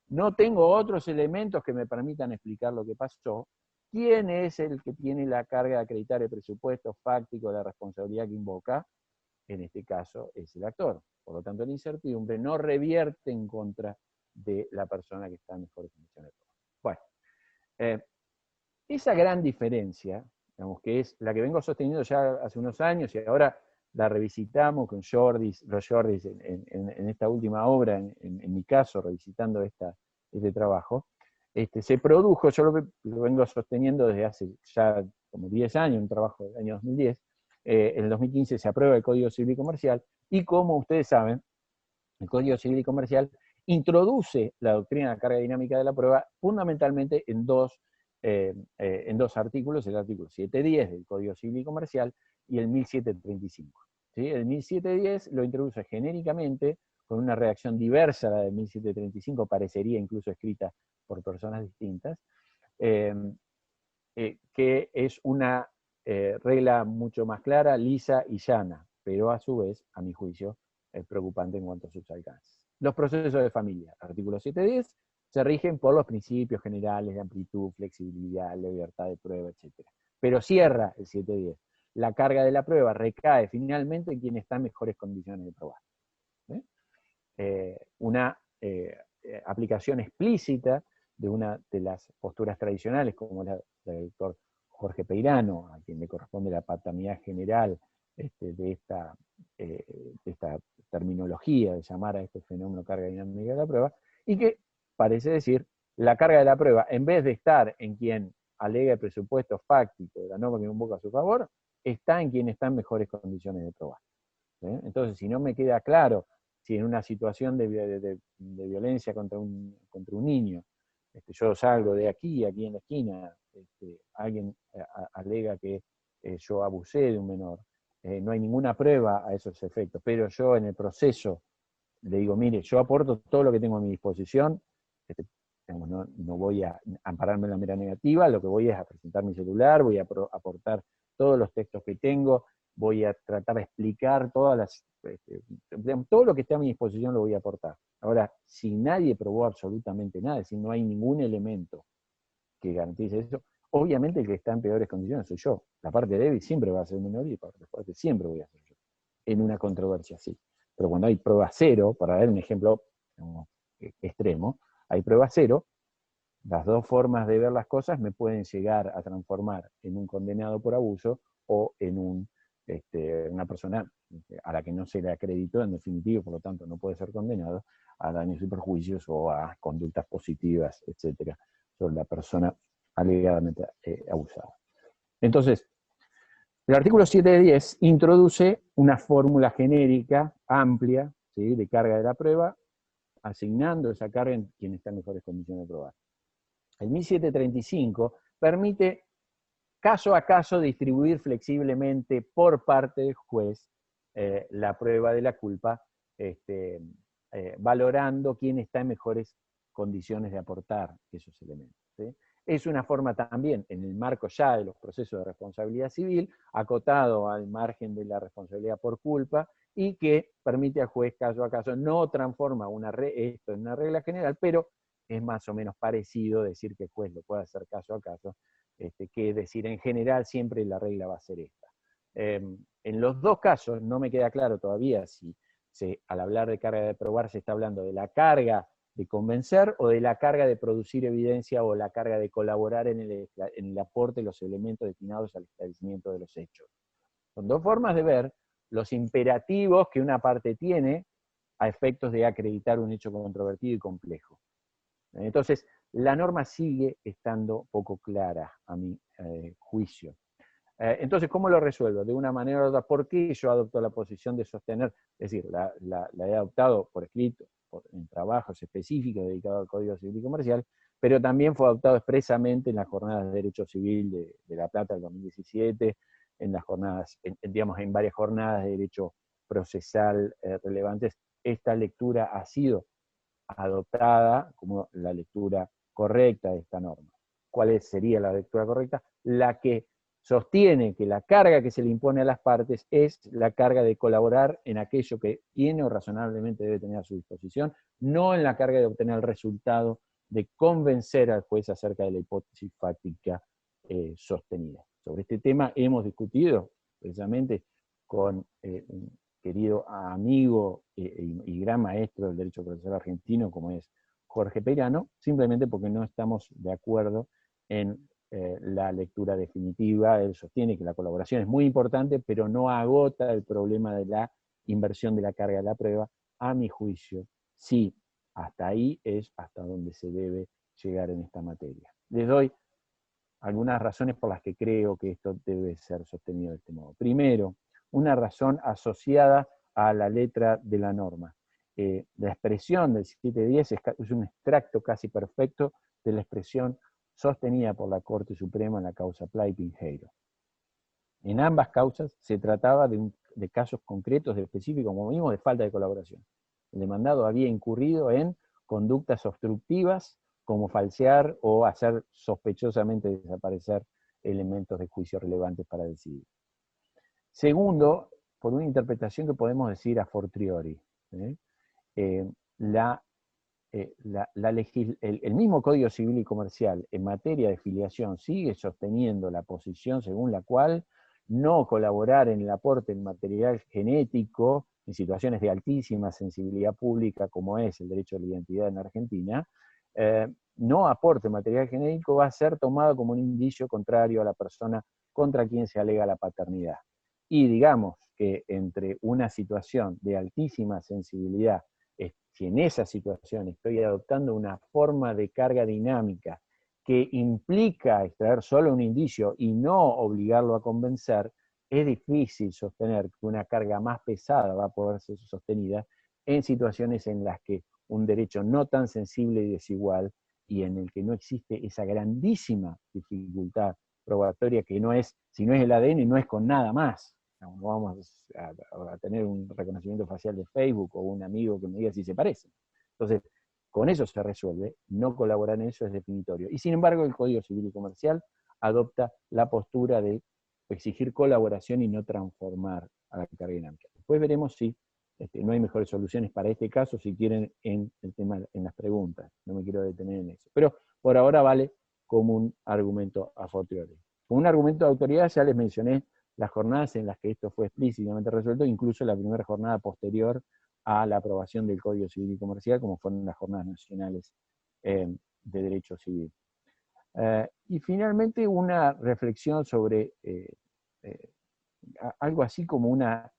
No tengo otros elementos que me permitan explicar lo que pasó. ¿Quién es el que tiene la carga de acreditar el presupuesto fáctico de la responsabilidad que invoca? En este caso es el actor. Por lo tanto, la incertidumbre no revierte en contra de la persona que está en mejores condiciones de probar. Bueno, esa gran diferencia, digamos, que es la que vengo sosteniendo ya hace unos años y ahora la revisitamos con los Jordis en esta última obra, en mi caso, revisitando este trabajo, se produjo, yo lo vengo sosteniendo desde hace ya como 10 años, un trabajo del año 2010, en el 2015 se aprueba el Código Civil y Comercial, y como ustedes saben, el Código Civil y Comercial introduce la doctrina de la carga dinámica de la prueba fundamentalmente en dos artículos, el artículo 710 del Código Civil y Comercial y el 1735. ¿Sí? El 1710 lo introduce genéricamente, con una redacción diversa a la del 1735, parecería incluso escrita por personas distintas, que es una regla mucho más clara, lisa y llana, pero a su vez, a mi juicio, preocupante en cuanto a sus alcances. Los procesos de familia, artículo 710, se rigen por los principios generales de amplitud, flexibilidad, libertad de prueba, etc. Pero cierra el 710. La carga de la prueba recae finalmente en quien está en mejores condiciones de probar. Una aplicación explícita de una de las posturas tradicionales, como la del doctor Jorge Peirano, a quien le corresponde la paternidad general de esta terminología de llamar a este fenómeno carga dinámica de la prueba, y que parece decir, la carga de la prueba, en vez de estar en quien alega el presupuesto fáctico de la norma que invoca a su favor, está en quien está en mejores condiciones de probar. Entonces, si no me queda claro si en una situación de violencia contra un niño, yo salgo de aquí en la esquina, alguien alega que yo abusé de un menor, no hay ninguna prueba a esos efectos, pero yo en el proceso le digo, mire, yo aporto todo lo que tengo a mi disposición, no voy a ampararme en la mera negativa, lo que voy es a presentar mi celular, voy a aportar todos los textos que tengo, voy a tratar de explicar todo lo que esté a mi disposición lo voy a aportar. Ahora, si nadie probó absolutamente nada, es decir, no hay ningún elemento que garantice eso, obviamente el que está en peores condiciones soy yo. La parte débil siempre va a ser menor y la parte fuerte siempre voy a ser yo, en una controversia así. Pero cuando hay prueba cero, para dar un ejemplo extremo, hay prueba cero, las dos formas de ver las cosas me pueden llegar a transformar en un condenado por abuso o en una persona a la que no se le acreditó en definitivo, por lo tanto no puede ser condenado, a daños y perjuicios o a conductas positivas, etcétera, sobre la persona alegadamente abusada. Entonces, el artículo 710 introduce una fórmula genérica, amplia, ¿sí?, de carga de la prueba, asignando esa carga en quien está en mejores condiciones de probar. El 1735 permite caso a caso distribuir flexiblemente por parte del juez la prueba de la culpa, valorando quién está en mejores condiciones de aportar esos elementos. ¿Sí? Es una forma también, en el marco ya de los procesos de responsabilidad civil, acotado al margen de la responsabilidad por culpa, y que permite al juez caso a caso, no transforma esto en una regla general, pero es más o menos parecido decir que el juez lo puede hacer caso a caso, que decir en general siempre la regla va a ser esta. En los dos casos no me queda claro todavía si al hablar de carga de probar se está hablando de la carga de convencer o de la carga de producir evidencia o la carga de colaborar en el aporte de los elementos destinados al esclarecimiento de los hechos. Son dos formas de ver los imperativos que una parte tiene a efectos de acreditar un hecho controvertido y complejo. Entonces, la norma sigue estando poco clara, a mi juicio. Entonces, ¿cómo lo resuelvo? De una manera u otra. ¿Por qué yo adopto la posición de sostener? Es decir, la he adoptado por escrito, en trabajos específicos dedicados al Código Civil y Comercial, pero también fue adoptado expresamente en las jornadas de Derecho Civil de La Plata del 2017, en las jornadas, digamos, en varias jornadas de Derecho Procesal relevantes. Esta lectura ha sido adoptada como la lectura correcta de esta norma. ¿Cuál sería la lectura correcta? La que sostiene que la carga que se le impone a las partes es la carga de colaborar en aquello que tiene o razonablemente debe tener a su disposición, no en la carga de obtener el resultado de convencer al juez acerca de la hipótesis fáctica sostenida. Sobre este tema hemos discutido precisamente con un querido amigo y gran maestro del derecho procesal argentino como es Jorge Peirano, simplemente porque no estamos de acuerdo en la lectura definitiva. Él sostiene que la colaboración es muy importante, pero no agota el problema de la inversión de la carga de la prueba. A mi juicio, sí, hasta ahí es hasta donde se debe llegar en esta materia. Les doy algunas razones por las que creo que esto debe ser sostenido de este modo. Primero, una razón asociada a la letra de la norma. La expresión del 710 es un extracto casi perfecto de la expresión sostenida por la Corte Suprema en la causa Play-Pinheiro. En ambas causas se trataba de casos concretos, específicos, como mínimo, de falta de colaboración. El demandado había incurrido en conductas obstructivas, como falsear o hacer sospechosamente desaparecer elementos de juicio relevantes para decidir. Segundo, por una interpretación que podemos decir a fortiori. El mismo Código Civil y Comercial en materia de filiación sigue sosteniendo la posición según la cual no colaborar en el aporte en material genético en situaciones de altísima sensibilidad pública, como es el derecho a la identidad en Argentina, no aporte material genético va a ser tomado como un indicio contrario a la persona contra quien se alega la paternidad. Y digamos que entre una situación de altísima sensibilidad, si en esa situación estoy adoptando una forma de carga dinámica que implica extraer solo un indicio y no obligarlo a convencer, es difícil sostener que una carga más pesada va a poder ser sostenida en situaciones en las que un derecho no tan sensible y desigual y en el que no existe esa grandísima dificultad probatoria que no es, si no es el ADN, no es con nada más. No vamos a tener un reconocimiento facial de Facebook o un amigo que me diga si se parecen. Entonces, con eso se resuelve, no colaborar en eso es definitorio. Y sin embargo, el Código Civil y Comercial adopta la postura de exigir colaboración y no transformar a la carga dinámica. Después veremos si no hay mejores soluciones para este caso, si quieren, en el tema, en las preguntas. No me quiero detener en eso. Pero por ahora vale como un argumento a fortiori. Como un argumento de autoridad ya les mencioné las jornadas en las que esto fue explícitamente resuelto, incluso la primera jornada posterior a la aprobación del Código Civil y Comercial, como fueron las jornadas nacionales de Derecho Civil. Y finalmente una reflexión sobre algo así como una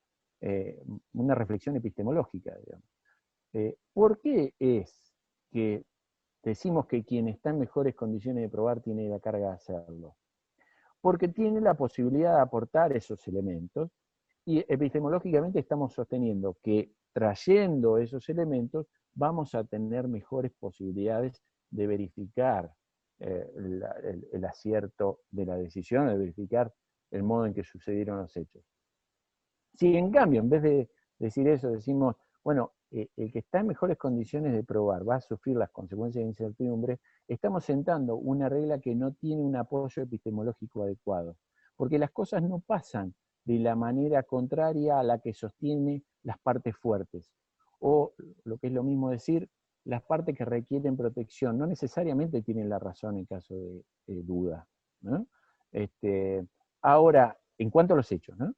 reflexión epistemológica, digamos. ¿Por qué es que decimos que quien está en mejores condiciones de probar tiene la carga de hacerlo? Porque tiene la posibilidad de aportar esos elementos, y epistemológicamente estamos sosteniendo que trayendo esos elementos vamos a tener mejores posibilidades de verificar el acierto de la decisión, de verificar el modo en que sucedieron los hechos. Si en cambio, en vez de decir eso, decimos, bueno, el que está en mejores condiciones de probar va a sufrir las consecuencias de incertidumbre, estamos sentando una regla que no tiene un apoyo epistemológico adecuado, porque las cosas no pasan de la manera contraria a la que sostiene las partes fuertes. O, lo que es lo mismo decir, las partes que requieren protección no necesariamente tienen la razón en caso de duda, ¿no? Ahora, en cuanto a los hechos, ¿no?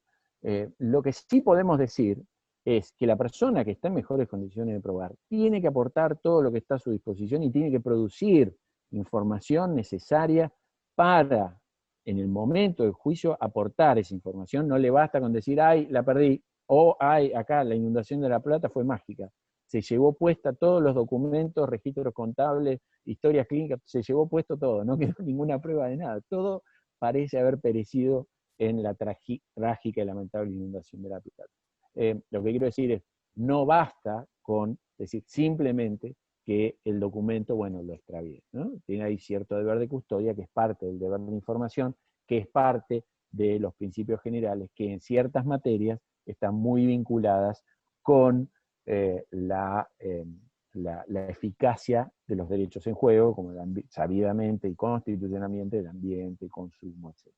Lo que sí podemos decir es que la persona que está en mejores condiciones de probar tiene que aportar todo lo que está a su disposición y tiene que producir información necesaria para, en el momento del juicio, aportar esa información. No le basta con decir, ay, la perdí, o ay, acá la inundación de La Plata fue mágica. Se llevó puesta todos los documentos, registros contables, historias clínicas, se llevó puesto todo, no quedó ninguna prueba de nada. Todo parece haber perecido en la trágica y lamentable inundación de La Plata. Lo que quiero decir es, no basta con decir simplemente que el documento, bueno, lo extravié, ¿no? Tiene ahí cierto deber de custodia, que es parte del deber de información, que es parte de los principios generales, que en ciertas materias están muy vinculadas con la eficacia de los derechos en juego, como sabidamente y constitucionalmente el ambiente, el consumo, etc.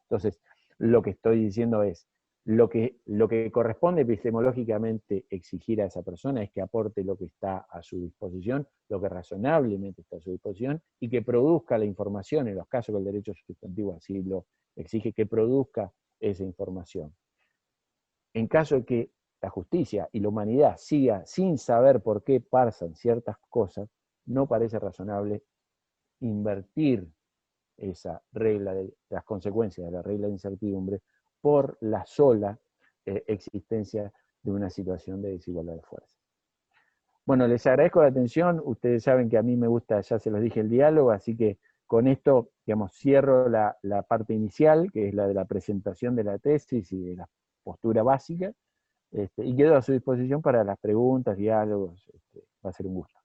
Entonces, lo que estoy diciendo es, lo que corresponde epistemológicamente exigir a esa persona es que aporte lo que está a su disposición, lo que razonablemente está a su disposición, y que produzca la información, en los casos que el derecho sustantivo así lo exige, que produzca esa información. En caso de que la justicia y la humanidad siga sin saber por qué pasan ciertas cosas, no parece razonable invertir esa regla de las consecuencias de la regla de incertidumbre por la sola existencia de una situación de desigualdad de fuerza. Bueno, les agradezco la atención. Ustedes saben que a mí me gusta, ya se los dije, el diálogo, así que con esto, digamos, cierro la parte inicial, que es la de la presentación de la tesis y de la postura básica, y quedo a su disposición para las preguntas, diálogos, va a ser un gusto.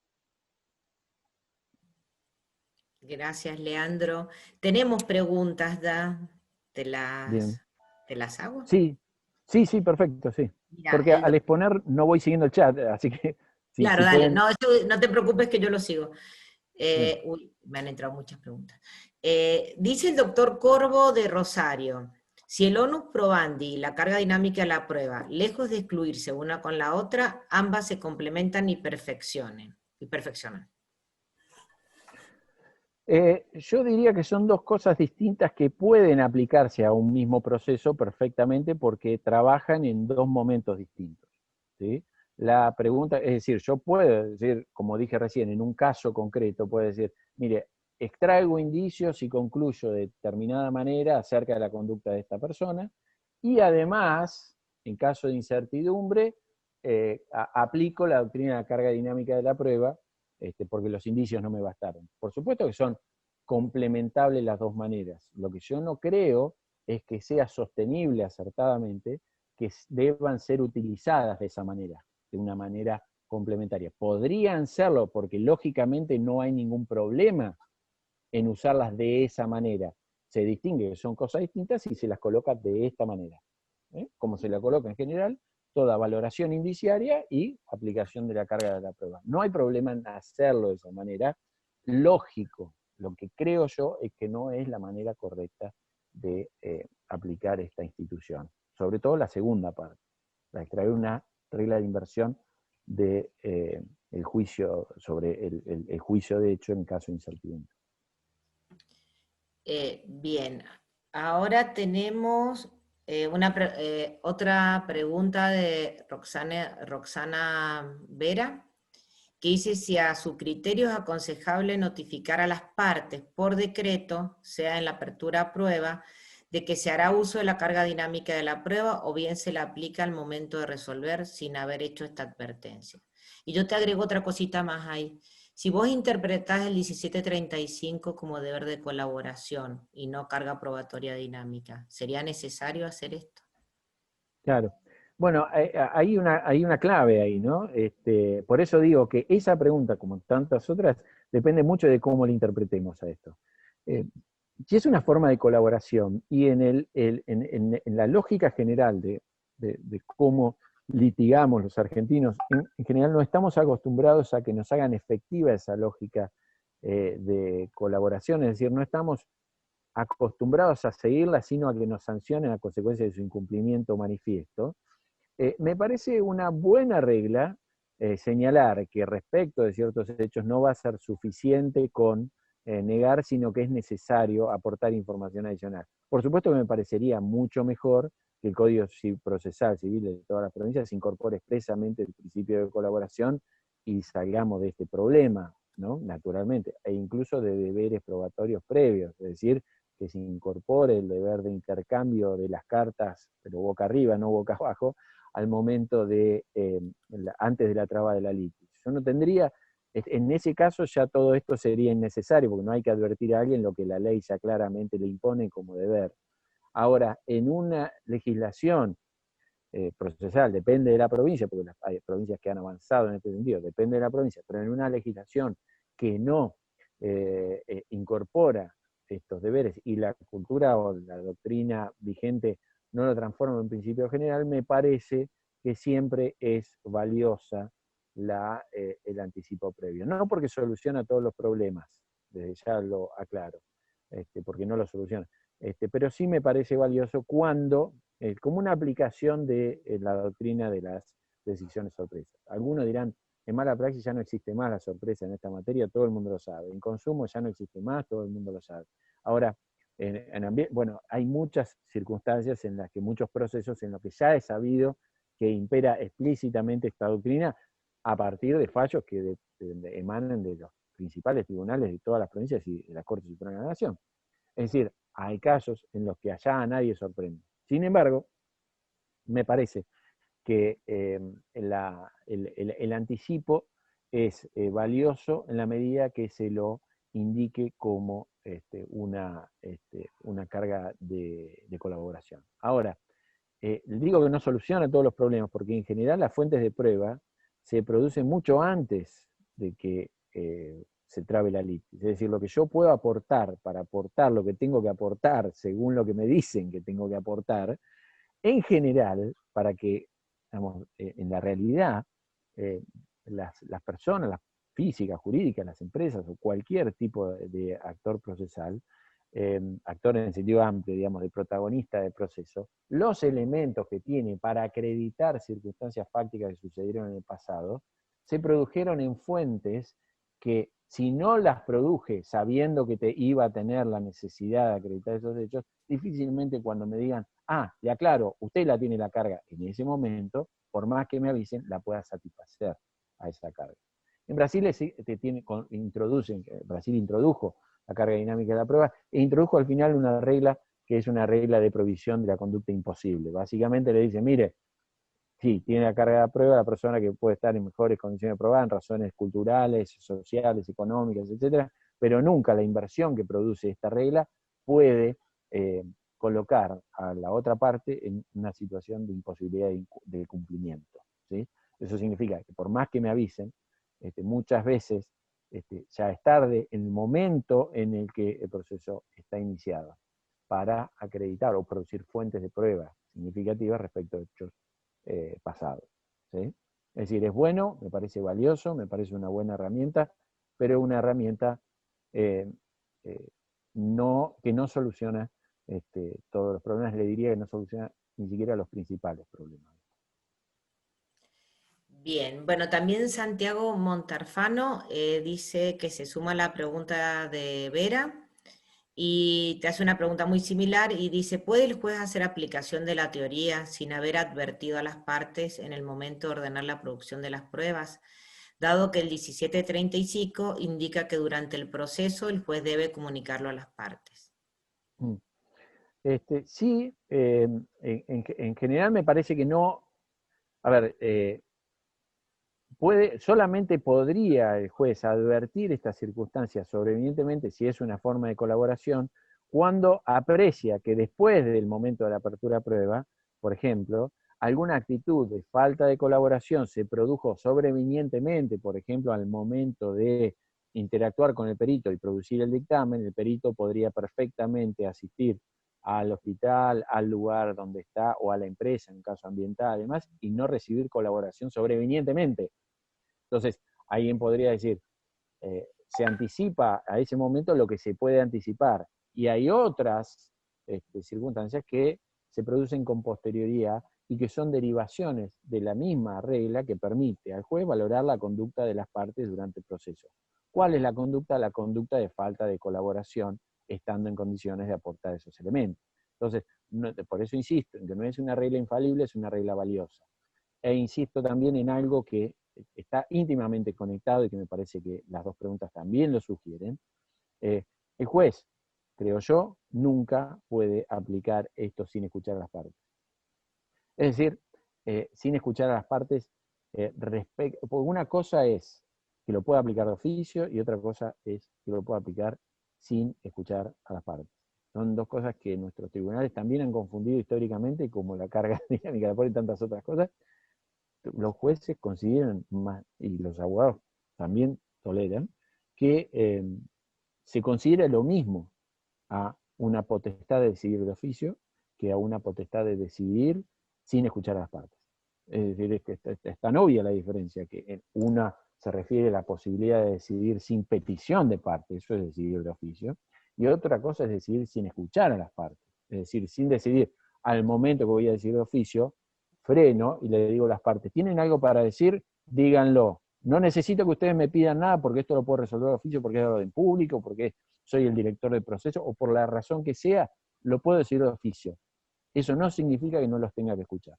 Gracias, Leandro. Tenemos preguntas, ¿te Bien. las hago? Sí, perfecto, sí. Mira, Porque al exponer no voy siguiendo el chat, así que claro, si dale, pueden... no te preocupes que yo lo sigo. Uy, me han entrado muchas preguntas. Dice el doctor Corvo de Rosario, si el onus probandi y la carga dinámica de la prueba, lejos de excluirse una con la otra, ambas se complementan y perfeccionan. Yo diría que son dos cosas distintas que pueden aplicarse a un mismo proceso perfectamente porque trabajan en dos momentos distintos, ¿sí? La pregunta, es decir, yo puedo decir, como dije recién, en un caso concreto, puedo decir, mire, extraigo indicios y concluyo de determinada manera acerca de la conducta de esta persona, y además, en caso de incertidumbre, aplico la doctrina de la carga dinámica de la prueba, porque los indicios no me bastaron. Por supuesto que son complementables las dos maneras. Lo que yo no creo es que sea sostenible acertadamente que deban ser utilizadas de esa manera, de una manera complementaria. Podrían serlo porque lógicamente no hay ningún problema en usarlas de esa manera. Se distingue que son cosas distintas y se las coloca de esta manera. Como se la coloca en general, toda valoración indiciaria y aplicación de la carga de la prueba. No hay problema en hacerlo de esa manera. Lógico, lo que creo yo es que no es la manera correcta de aplicar esta institución. Sobre todo la segunda parte, la de extraer una regla de inversión de el juicio sobre el juicio de hecho en caso de incertidumbre. Bien, ahora tenemos otra pregunta de Roxana Vera, que dice si a su criterio es aconsejable notificar a las partes por decreto, sea en la apertura a prueba, de que se hará uso de la carga dinámica de la prueba o bien se la aplica al momento de resolver sin haber hecho esta advertencia. Y yo te agrego otra cosita más ahí. Si vos interpretás el 1735 como deber de colaboración y no carga probatoria dinámica, ¿sería necesario hacer esto? Claro. Bueno, hay una clave ahí, ¿no? Por eso digo que esa pregunta, como tantas otras, depende mucho de cómo la interpretemos a esto. Si es una forma de colaboración y en la lógica general de cómo litigamos los argentinos, en general no estamos acostumbrados a que nos hagan efectiva esa lógica de colaboración, es decir, no estamos acostumbrados a seguirla, sino a que nos sancionen a consecuencia de su incumplimiento manifiesto. Me parece una buena regla señalar que respecto de ciertos hechos no va a ser suficiente con negar, sino que es necesario aportar información adicional. Por supuesto que me parecería mucho mejor que el Código Procesal Civil de todas las provincias incorpore expresamente el principio de colaboración y salgamos de este problema, ¿no? Naturalmente, e incluso de deberes probatorios previos, es decir, que se incorpore el deber de intercambio de las cartas, pero boca arriba, no boca abajo, al momento de, antes de la traba de la litis. Yo no tendría, en ese caso ya todo esto sería innecesario, porque no hay que advertir a alguien lo que la ley ya claramente le impone como deber. Ahora, en una legislación procesal, depende de la provincia, porque hay provincias que han avanzado en este sentido, depende de la provincia, pero en una legislación que no incorpora estos deberes y la cultura o la doctrina vigente no lo transforma en principio general, me parece que siempre es valiosa el anticipo previo. No porque soluciona todos los problemas, desde ya lo aclaro, porque no lo soluciona, pero sí me parece valioso cuando, como una aplicación de la doctrina de las decisiones sorpresas. Algunos dirán, en mala praxis ya no existe más la sorpresa en esta materia, todo el mundo lo sabe. En consumo ya no existe más, todo el mundo lo sabe. Ahora, bueno, hay muchas circunstancias en las que muchos procesos en los que ya es sabido que impera explícitamente esta doctrina a partir de fallos que emanan de los principales tribunales de todas las provincias y de la Corte Suprema de la Nación. Es decir, hay casos en los que allá a nadie sorprende. Sin embargo, me parece que el anticipo es valioso en la medida que se lo indique como una carga de colaboración. Ahora, digo que no soluciona todos los problemas, porque en general las fuentes de prueba se producen mucho antes de que se trabe la litis. Es decir, lo que yo puedo aportar para aportar lo que tengo que aportar según lo que me dicen que tengo que aportar, en general, para que, digamos, en la realidad, las personas, las físicas, jurídicas, las empresas o cualquier tipo de actor procesal, actor en el sentido amplio, digamos, de protagonista del proceso, los elementos que tiene para acreditar circunstancias fácticas que sucedieron en el pasado, se produjeron en fuentes que, si no las produje sabiendo que te iba a tener la necesidad de acreditar esos hechos, difícilmente cuando me digan, le aclaro, usted la tiene la carga en ese momento, por más que me avisen, la pueda satisfacer a esa carga. En Brasil Brasil introdujo la carga dinámica de la prueba e introdujo al final una regla que es una regla de provisión de la conducta imposible. Básicamente le dice, mire, sí, tiene la carga de la prueba la persona que puede estar en mejores condiciones de probar, en razones culturales, sociales, económicas, etc., pero nunca la inversión que produce esta regla puede colocar a la otra parte en una situación de imposibilidad de cumplimiento, ¿sí? Eso significa que por más que me avisen, muchas veces ya es tarde en el momento en el que el proceso está iniciado para acreditar o producir fuentes de prueba significativas respecto a hechos pasados, ¿sí? Es decir, es bueno, me parece valioso, me parece una buena herramienta, pero una herramienta que no soluciona todos los problemas, le diría que no soluciona ni siquiera los principales problemas. Bien, bueno, también Santiago Montarfano dice que se suma a la pregunta de Vera y te hace una pregunta muy similar y dice, ¿puede el juez hacer aplicación de la teoría sin haber advertido a las partes en el momento de ordenar la producción de las pruebas? Dado que el 1735 indica que durante el proceso el juez debe comunicarlo a las partes. Sí, en general me parece que no. A ver, solamente podría el juez advertir estas circunstancias sobrevivientemente, si es una forma de colaboración, cuando aprecia que después del momento de la apertura a prueba, por ejemplo, alguna actitud de falta de colaboración se produjo sobrevenientemente, por ejemplo, al momento de interactuar con el perito y producir el dictamen, el perito podría perfectamente asistir al hospital, al lugar donde está, o a la empresa, en un caso ambiental, además, y no recibir colaboración sobrevenientemente. Entonces, alguien podría decir, se anticipa a ese momento lo que se puede anticipar, y hay otras circunstancias que se producen con posterioridad y que son derivaciones de la misma regla que permite al juez valorar la conducta de las partes durante el proceso. ¿Cuál es la conducta? La conducta de falta de colaboración, estando en condiciones de aportar esos elementos. Entonces, por eso insisto en que no es una regla infalible, es una regla valiosa. E insisto también en algo que está íntimamente conectado y que me parece que las dos preguntas también lo sugieren. El juez, creo yo, nunca puede aplicar esto sin escuchar a las partes. Es decir, sin escuchar a las partes, porque una cosa es que lo pueda aplicar de oficio y otra cosa es que lo pueda aplicar sin escuchar a las partes. Son dos cosas que nuestros tribunales también han confundido históricamente, como la carga dinámica y tantas otras cosas. Los jueces consideran, y los abogados también toleran, que se considera lo mismo a una potestad de decidir de oficio que a una potestad de decidir sin escuchar a las partes. Es decir, es que es tan obvia la diferencia, que en una se refiere a la posibilidad de decidir sin petición de parte, eso es decidir de oficio, y otra cosa es decidir sin escuchar a las partes, es decir, sin decidir al momento que voy a decidir de oficio, freno y le digo a las partes, ¿tienen algo para decir? Díganlo. No necesito que ustedes me pidan nada porque esto lo puedo resolver de oficio, porque es algo en público, porque soy el director del proceso, o por la razón que sea, lo puedo decir de oficio. Eso no significa que no los tenga que escuchar.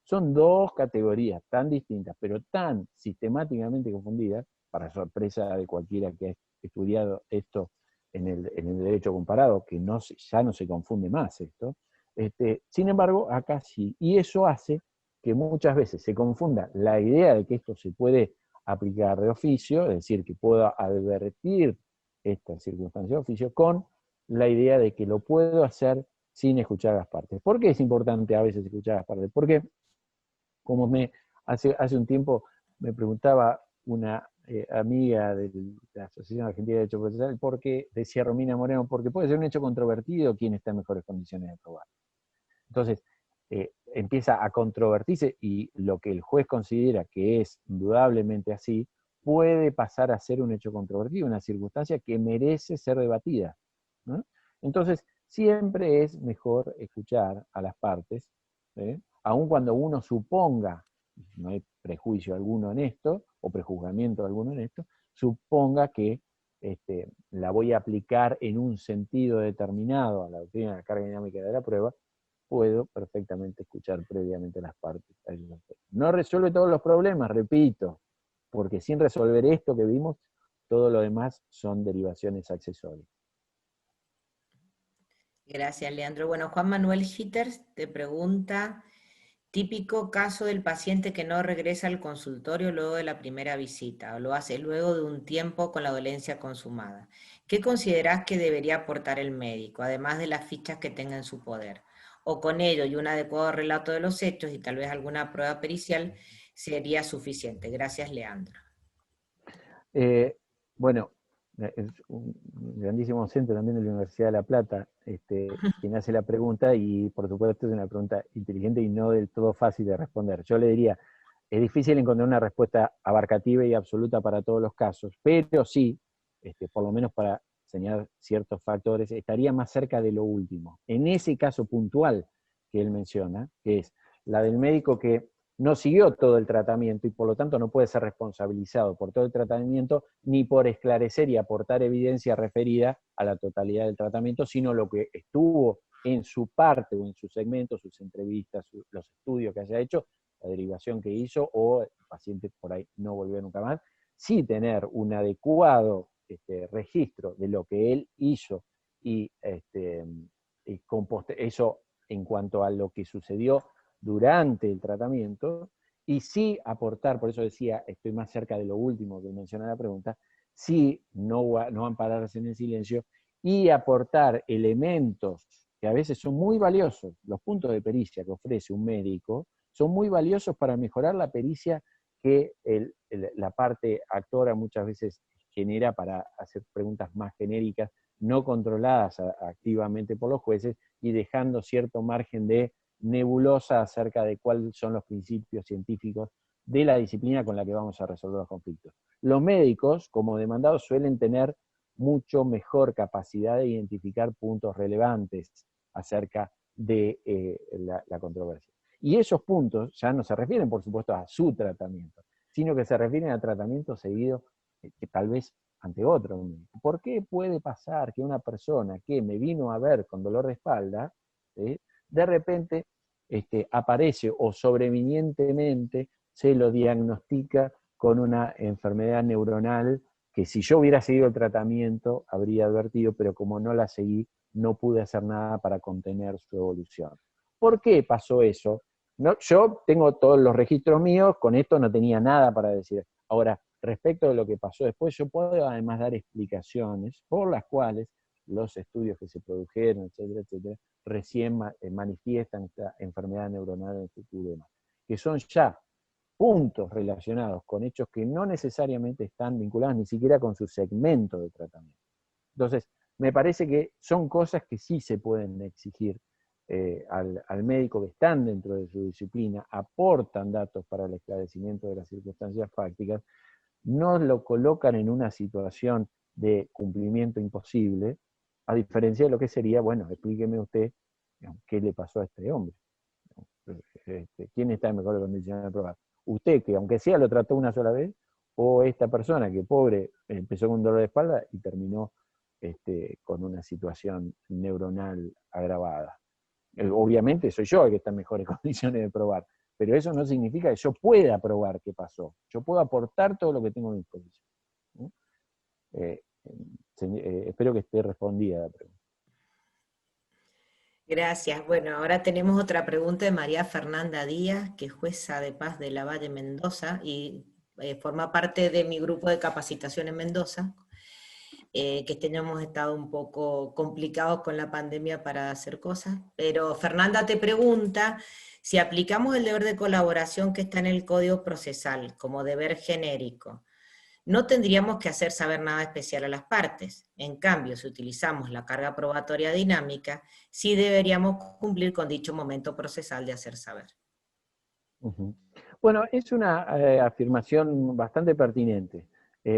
Son dos categorías tan distintas, pero tan sistemáticamente confundidas, para sorpresa de cualquiera que ha estudiado esto en el derecho comparado, que ya no se confunde más esto. Sin embargo, acá sí. Y eso hace que muchas veces se confunda la idea de que esto se puede aplicar de oficio, es decir, que pueda advertir esta circunstancia de oficio, con la idea de que lo puedo hacer sin escuchar a las partes. ¿Por qué es importante a veces escuchar a las partes? Porque, como hace un tiempo me preguntaba una amiga de la Asociación Argentina de Derecho Procesal, porque decía Romina Moreno, porque puede ser un hecho controvertido, ¿quién está en mejores condiciones de probar? Entonces, empieza a controvertirse y lo que el juez considera que es indudablemente así, puede pasar a ser un hecho controvertido, una circunstancia que merece ser debatida, ¿no? Entonces, siempre es mejor escuchar a las partes, aun cuando uno suponga, no hay prejuicio alguno en esto, o prejuzgamiento alguno en esto, suponga que la voy a aplicar en un sentido determinado a la doctrina de la carga dinámica de la prueba, puedo perfectamente escuchar previamente las partes. No resuelve todos los problemas, repito, porque sin resolver esto que vimos, todo lo demás son derivaciones accesorias. Gracias, Leandro. Bueno, Juan Manuel Hitters te pregunta, típico caso del paciente que no regresa al consultorio luego de la primera visita, o lo hace luego de un tiempo con la dolencia consumada. ¿Qué considerás que debería aportar el médico, además de las fichas que tenga en su poder? O con ello y un adecuado relato de los hechos y tal vez alguna prueba pericial sería suficiente. Gracias, Leandro. Bueno, es un grandísimo docente también de la Universidad de La Plata, quien hace la pregunta, y por supuesto es una pregunta inteligente y no del todo fácil de responder. Yo le diría, es difícil encontrar una respuesta abarcativa y absoluta para todos los casos, pero sí, por lo menos para señalar ciertos factores, estaría más cerca de lo último. En ese caso puntual que él menciona, que es la del médico que no siguió todo el tratamiento y por lo tanto no puede ser responsabilizado por todo el tratamiento ni por esclarecer y aportar evidencia referida a la totalidad del tratamiento, sino lo que estuvo en su parte o en su segmento, sus entrevistas, los estudios que haya hecho, la derivación que hizo, o el paciente por ahí no volvió nunca más, sí tener un adecuado registro de lo que él hizo y eso en cuanto a lo que sucedió durante el tratamiento, y sí aportar, por eso decía, estoy más cerca de lo último que menciona la pregunta, sí no ampararse en el silencio y aportar elementos que a veces son muy valiosos. Los puntos de pericia que ofrece un médico son muy valiosos para mejorar la pericia que la parte actora muchas veces genera para hacer preguntas más genéricas, no controladas activamente por los jueces y dejando cierto margen de nebulosa acerca de cuáles son los principios científicos de la disciplina con la que vamos a resolver los conflictos. Los médicos, como demandados, suelen tener mucho mejor capacidad de identificar puntos relevantes acerca de la controversia. Y esos puntos ya no se refieren, por supuesto, a su tratamiento, sino que se refieren a tratamiento seguido que tal vez ante otro médico. ¿Por qué puede pasar que una persona que me vino a ver con dolor de espalda, de repente aparece o sobrevinientemente se lo diagnostica con una enfermedad neuronal que si yo hubiera seguido el tratamiento habría advertido, pero como no la seguí, no pude hacer nada para contener su evolución? ¿Por qué pasó eso? No, yo tengo todos los registros míos, con esto no tenía nada para decir. Ahora, respecto de lo que pasó después, yo puedo además dar explicaciones por las cuales los estudios que se produjeron, etcétera, etcétera, recién manifiestan esta enfermedad neuronal en el futuro y demás, que son ya puntos relacionados con hechos que no necesariamente están vinculados ni siquiera con su segmento de tratamiento. Entonces, me parece que son cosas que sí se pueden exigir al médico, que están dentro de su disciplina, aportan datos para el esclarecimiento de las circunstancias fácticas, no lo colocan en una situación de cumplimiento imposible, a diferencia de lo que sería, bueno, explíqueme usted qué le pasó a este hombre. ¿Quién está en mejores condiciones de probar? Usted, que aunque sea lo trató una sola vez, o esta persona que, pobre, empezó con un dolor de espalda y terminó con una situación neuronal agravada. Obviamente soy yo el que está en mejores condiciones de probar, pero eso no significa que yo pueda probar qué pasó. Yo puedo aportar todo lo que tengo a mi disposición. Espero que esté respondida la pregunta. Gracias. Bueno, ahora tenemos otra pregunta de María Fernanda Díaz, que es jueza de paz de la Valle Mendoza y forma parte de mi grupo de capacitación en Mendoza, que este año hemos estado un poco complicados con la pandemia para hacer cosas, pero Fernanda te pregunta si aplicamos el deber de colaboración que está en el Código Procesal como deber genérico. No tendríamos que hacer saber nada especial a las partes. En cambio, si utilizamos la carga probatoria dinámica, sí deberíamos cumplir con dicho momento procesal de hacer saber. Bueno, es una afirmación bastante pertinente.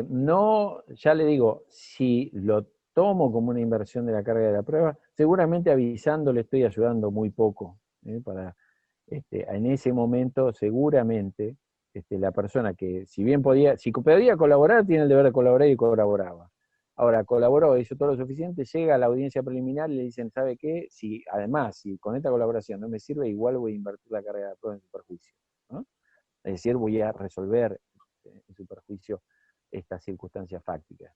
No, ya le digo, si lo tomo como una inversión de la carga de la prueba, seguramente avisando le estoy ayudando muy poco. En ese momento, seguramente, la persona que, si podía colaborar, tiene el deber de colaborar y colaboraba. Ahora, colaboró, hizo todo lo suficiente, llega a la audiencia preliminar y le dicen, ¿sabe qué? Si con esta colaboración no me sirve, igual voy a invertir la carga de la prueba en su perjuicio, ¿no? Es decir, voy a resolver en su perjuicio estas circunstancias fácticas.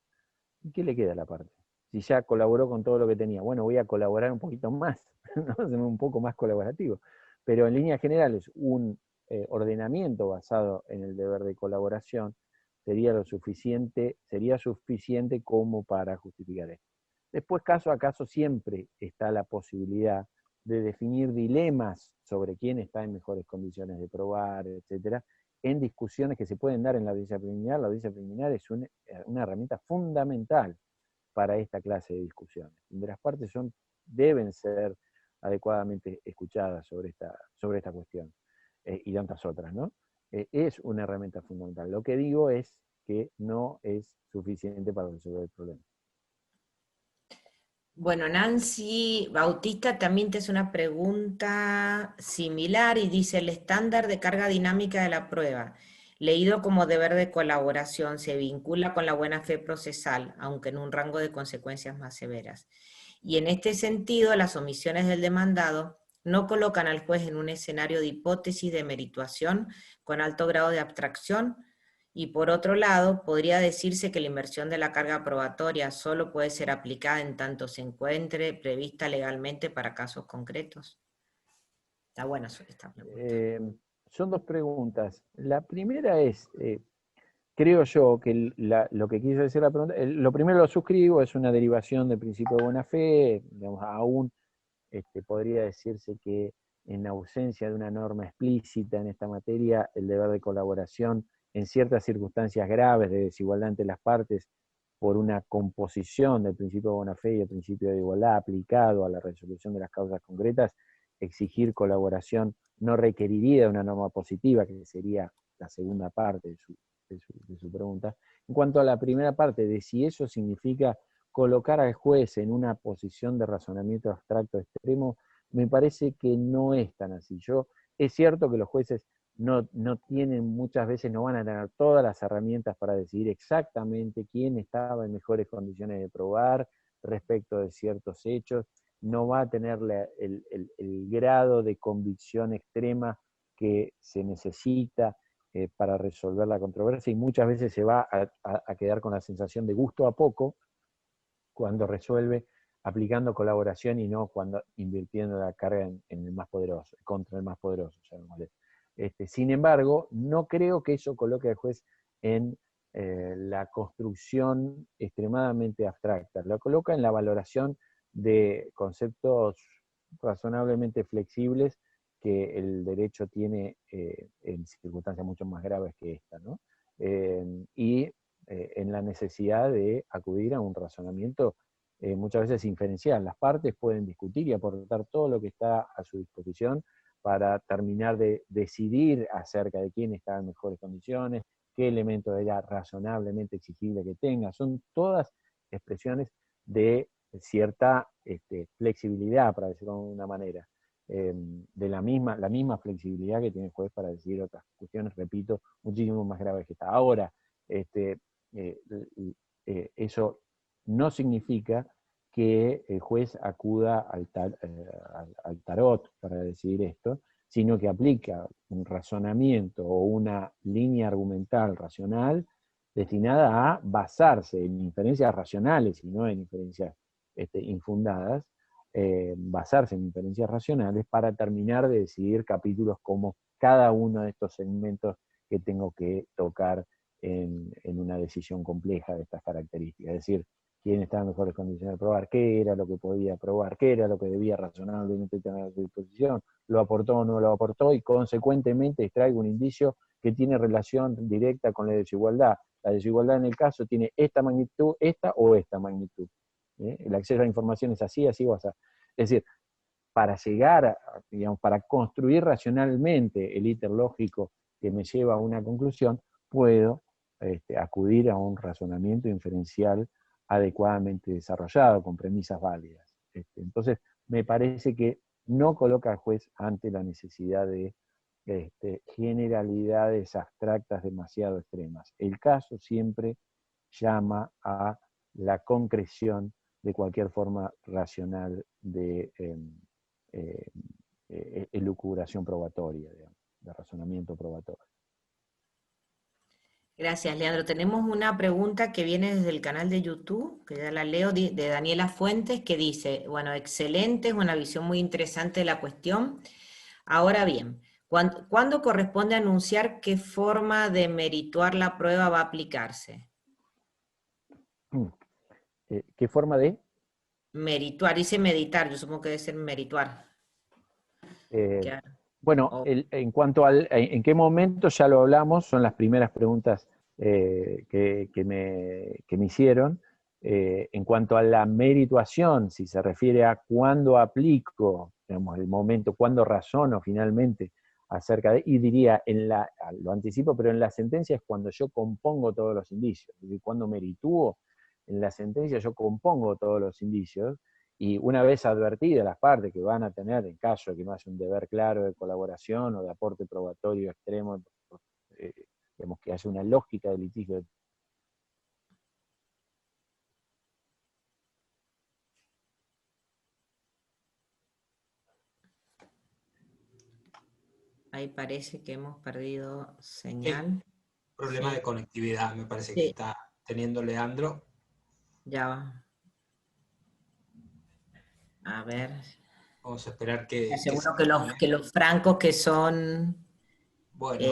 ¿Y qué le queda a la parte? Si ya colaboró con todo lo que tenía, bueno, voy a colaborar un poquito más, ¿no? Ser un poco más colaborativo. Pero en líneas generales, un ordenamiento basado en el deber de colaboración sería suficiente como para justificar esto. Después, caso a caso, siempre está la posibilidad de definir dilemas sobre quién está en mejores condiciones de probar, etcétera, en discusiones que se pueden dar en la audiencia preliminar. La audiencia preliminar es una herramienta fundamental para esta clase de discusiones, donde las partes deben ser adecuadamente escuchadas sobre esta cuestión, y tantas otras, ¿no? Es una herramienta fundamental. Lo que digo es que no es suficiente para resolver el problema. Bueno, Nancy Bautista también te hace una pregunta similar y dice, el estándar de carga dinámica de la prueba, leído como deber de colaboración, se vincula con la buena fe procesal, aunque en un rango de consecuencias más severas. Y en este sentido, las omisiones del demandado no colocan al juez en un escenario de hipótesis de merituación con alto grado de abstracción. Y por otro lado, podría decirse que la inversión de la carga probatoria solo puede ser aplicada en tanto se encuentre prevista legalmente para casos concretos. Está buena esta pregunta. Son dos preguntas. La primera es, creo yo que lo que quiso decir la pregunta, lo primero lo suscribo, es una derivación del principio de buena fe, digamos, aún podría decirse que en ausencia de una norma explícita en esta materia, el deber de colaboración en ciertas circunstancias graves de desigualdad entre las partes, por una composición del principio de buena fe y el principio de igualdad aplicado a la resolución de las causas concretas, exigir colaboración no requeriría de una norma positiva, que sería la segunda parte de su pregunta. En cuanto a la primera parte, de si eso significa colocar al juez en una posición de razonamiento abstracto extremo, me parece que no es tan así. Yo Es cierto que los jueces no tienen, muchas veces no van a tener todas las herramientas para decidir exactamente quién estaba en mejores condiciones de probar respecto de ciertos hechos, no va a tener el grado de convicción extrema que se necesita para resolver la controversia, y muchas veces se va a quedar con la sensación de gusto a poco cuando resuelve aplicando colaboración y no cuando invirtiendo la carga en el más poderoso, contra el más poderoso, llamémosle. Sin embargo, no creo que eso coloque al juez en la construcción extremadamente abstracta, lo coloca en la valoración de conceptos razonablemente flexibles que el derecho tiene en circunstancias mucho más graves que esta, ¿no? Y en la necesidad de acudir a un razonamiento muchas veces inferencial. Las partes pueden discutir y aportar todo lo que está a su disposición para terminar de decidir acerca de quién está en mejores condiciones, qué elemento era razonablemente exigible que tenga. Son todas expresiones de cierta flexibilidad, para decirlo de una manera, de la misma flexibilidad que tiene el juez para decidir otras cuestiones, repito, muchísimo más graves que esta. Ahora, eso no significa que el juez acuda al tarot para decidir esto, sino que aplica un razonamiento o una línea argumental racional destinada a basarse en inferencias racionales y no en inferencias infundadas, basarse en inferencias racionales para terminar de decidir capítulos como cada uno de estos segmentos que tengo que tocar en una decisión compleja de estas características. Es decir, quién estaba en mejores condiciones de probar, qué era lo que podía probar, qué era lo que debía razonablemente tener a su disposición, lo aportó o no lo aportó, y consecuentemente extraigo un indicio que tiene relación directa con la desigualdad. La desigualdad en el caso tiene esta magnitud, esta o esta magnitud. El acceso a la información es así, así o así. Es decir, para llegar, digamos, para construir racionalmente el íter lógico que me lleva a una conclusión, puedo acudir a un razonamiento inferencial adecuadamente desarrollado, con premisas válidas. Entonces, me parece que no coloca al juez ante la necesidad de generalidades abstractas demasiado extremas. El caso siempre llama a la concreción de cualquier forma racional de elucubración probatoria, digamos, de razonamiento probatorio. Gracias, Leandro. Tenemos una pregunta que viene desde el canal de YouTube, que ya la leo, de Daniela Fuentes, que dice, bueno, excelente, es una visión muy interesante de la cuestión. Ahora bien, ¿cuándo corresponde anunciar qué forma de merituar la prueba va a aplicarse? ¿Qué forma de? Merituar, dice meditar, yo supongo que debe ser merituar. Bueno, en cuanto al en qué momento, ya lo hablamos, son las primeras preguntas que me hicieron. En cuanto a la merituación, si se refiere a cuándo aplico, digamos, el momento, cuándo razono finalmente acerca de, y diría, lo anticipo, pero en la sentencia es cuando yo compongo todos los indicios, es decir, cuando meritúo, en la sentencia yo compongo todos los indicios, y una vez advertidas las partes que van a tener, en caso de que no haya un deber claro de colaboración o de aporte probatorio extremo, digamos, que haya una lógica de litigio. Ahí parece que hemos perdido señal. Problema de conectividad, me parece que está teniendo Leandro. Ya va. A ver. Vamos a esperar que... Seguro que los francos que son... Bueno.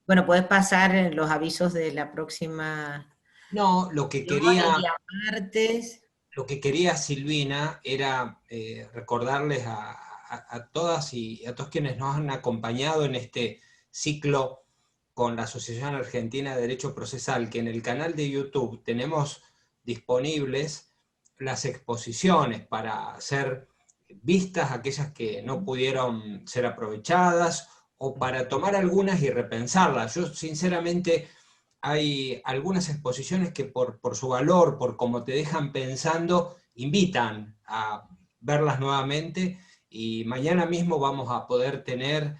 Bueno, puedes pasar los avisos de la próxima... No, lo que quería... martes. Lo que quería Silvina era recordarles a todas y a todos quienes nos han acompañado en este ciclo con la Asociación Argentina de Derecho Procesal, que en el canal de YouTube tenemos disponibles las exposiciones para ser vistas, aquellas que no pudieron ser aprovechadas, o para tomar algunas y repensarlas. Yo sinceramente... hay algunas exposiciones que por su valor, por cómo te dejan pensando, invitan a verlas nuevamente, y mañana mismo vamos a poder tener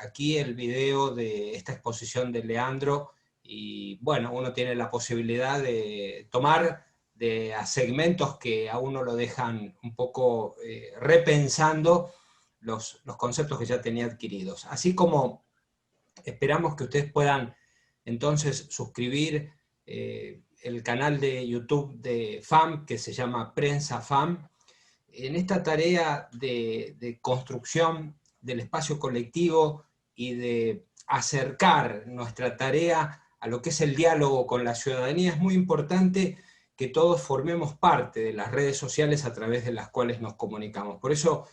aquí el video de esta exposición de Leandro, y bueno, uno tiene la posibilidad de tomar a segmentos que a uno lo dejan un poco repensando los conceptos que ya tenía adquiridos. Así como esperamos que ustedes puedan entonces suscribir el canal de YouTube de FAM, que se llama Prensa FAM, en esta tarea de construcción del espacio colectivo y de acercar nuestra tarea a lo que es el diálogo con la ciudadanía, es muy importante que todos formemos parte de las redes sociales a través de las cuales nos comunicamos. Por eso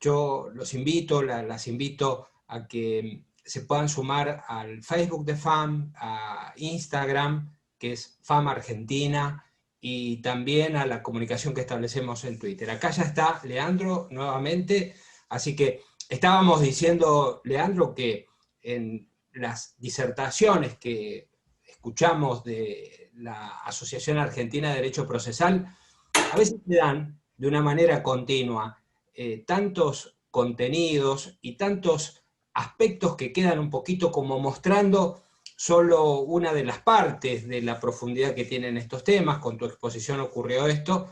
yo los invito, las invito a que se puedan sumar al Facebook de FAM, a Instagram, que es FAM Argentina, y también a la comunicación que establecemos en Twitter. Acá ya está Leandro nuevamente, así que estábamos diciendo, Leandro, que en las disertaciones que escuchamos de la Asociación Argentina de Derecho Procesal, a veces se dan de una manera continua tantos contenidos y tantos aspectos que quedan un poquito como mostrando solo una de las partes de la profundidad que tienen estos temas. Con tu exposición ocurrió esto,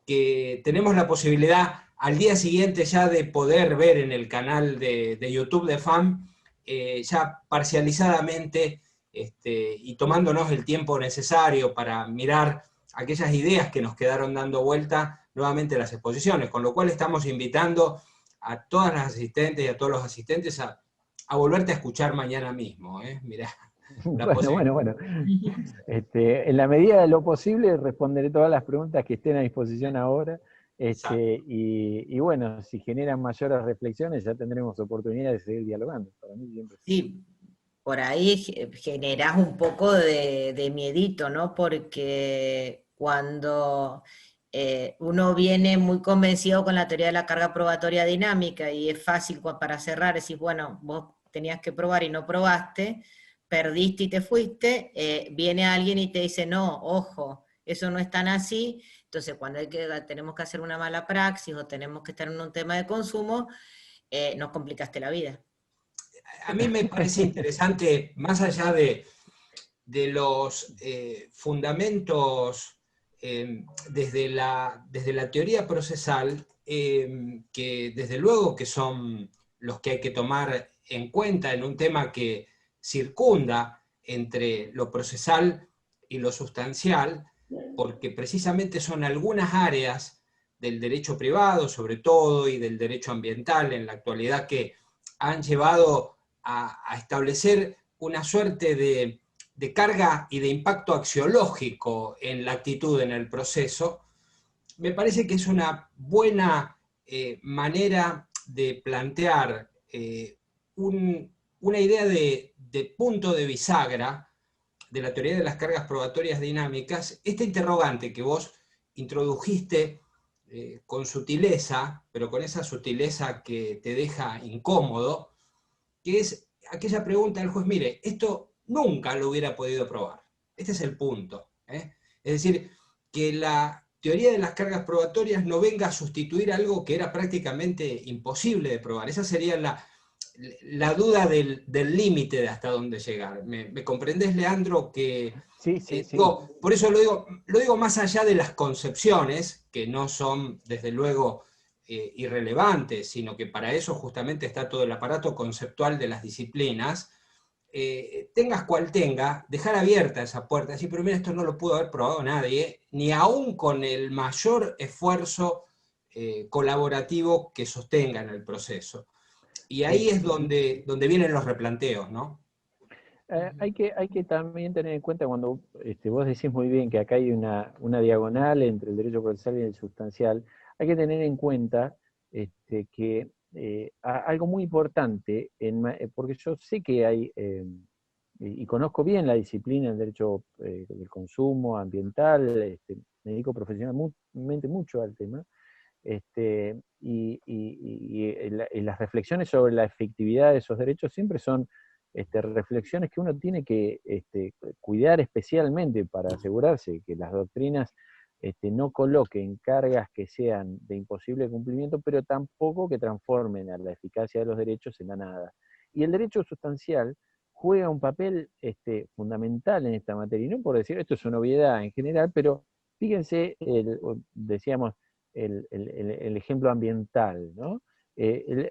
que tenemos la posibilidad al día siguiente ya de poder ver en el canal de YouTube de FAM, ya parcializadamente, y tomándonos el tiempo necesario para mirar aquellas ideas que nos quedaron dando vuelta nuevamente las exposiciones, con lo cual estamos invitando a todas las asistentes y a todos los asistentes a volverte a escuchar mañana mismo. Mirá, Bueno. En la medida de lo posible responderé todas las preguntas que estén a disposición ahora. Y bueno, si generan mayores reflexiones, ya tendremos oportunidad de seguir dialogando. Para mí siempre. Sí, por ahí generás un poco de miedito, ¿no? Porque cuando uno viene muy convencido con la teoría de la carga probatoria dinámica y es fácil para cerrar, decís, bueno, vos tenías que probar y no probaste, perdiste y te fuiste, viene alguien y te dice, no, ojo, eso no es tan así. Entonces cuando tenemos que hacer una mala praxis o tenemos que estar en un tema de consumo, nos complicaste la vida. A mí me parece interesante, más allá de los fundamentos desde la teoría procesal, que desde luego que son los que hay que tomar en cuenta en un tema que circunda entre lo procesal y lo sustancial, porque precisamente son algunas áreas del derecho privado, sobre todo, y del derecho ambiental en la actualidad, que han llevado a establecer una suerte de carga y de impacto axiológico en la actitud, en el proceso. Me parece que es una buena manera de plantear una idea de punto de bisagra de la teoría de las cargas probatorias dinámicas, este interrogante que vos introdujiste con sutileza, pero con esa sutileza que te deja incómodo, que es aquella pregunta del juez, mire, esto nunca lo hubiera podido probar. Este es el punto. Es decir, que la teoría de las cargas probatorias no venga a sustituir algo que era prácticamente imposible de probar. Esa sería la duda del límite de hasta dónde llegar. ¿Me comprendés, Leandro? Que, sí. Por eso lo digo más allá de las concepciones, que no son, desde luego, irrelevantes, sino que para eso justamente está todo el aparato conceptual de las disciplinas. Tengas cual tenga, dejar abierta esa puerta, decir, pero mira, esto no lo pudo haber probado nadie, ni aún con el mayor esfuerzo colaborativo que sostenga en el proceso. Y ahí es donde vienen los replanteos, ¿no? Hay que también tener en cuenta cuando vos decís muy bien que acá hay una diagonal entre el derecho procesal y el sustancial, hay que tener en cuenta que algo muy importante, porque yo sé que hay, y conozco bien la disciplina del derecho del consumo ambiental, me dedico profesionalmente mucho al tema, y las reflexiones sobre la efectividad de esos derechos siempre son reflexiones que uno tiene que cuidar especialmente para asegurarse que las doctrinas no coloquen cargas que sean de imposible cumplimiento, pero tampoco que transformen a la eficacia de los derechos en la nada. Y el derecho sustancial juega un papel fundamental en esta materia, y no por decir esto es una obviedad en general, pero fíjense, decíamos, el ejemplo ambiental, ¿no?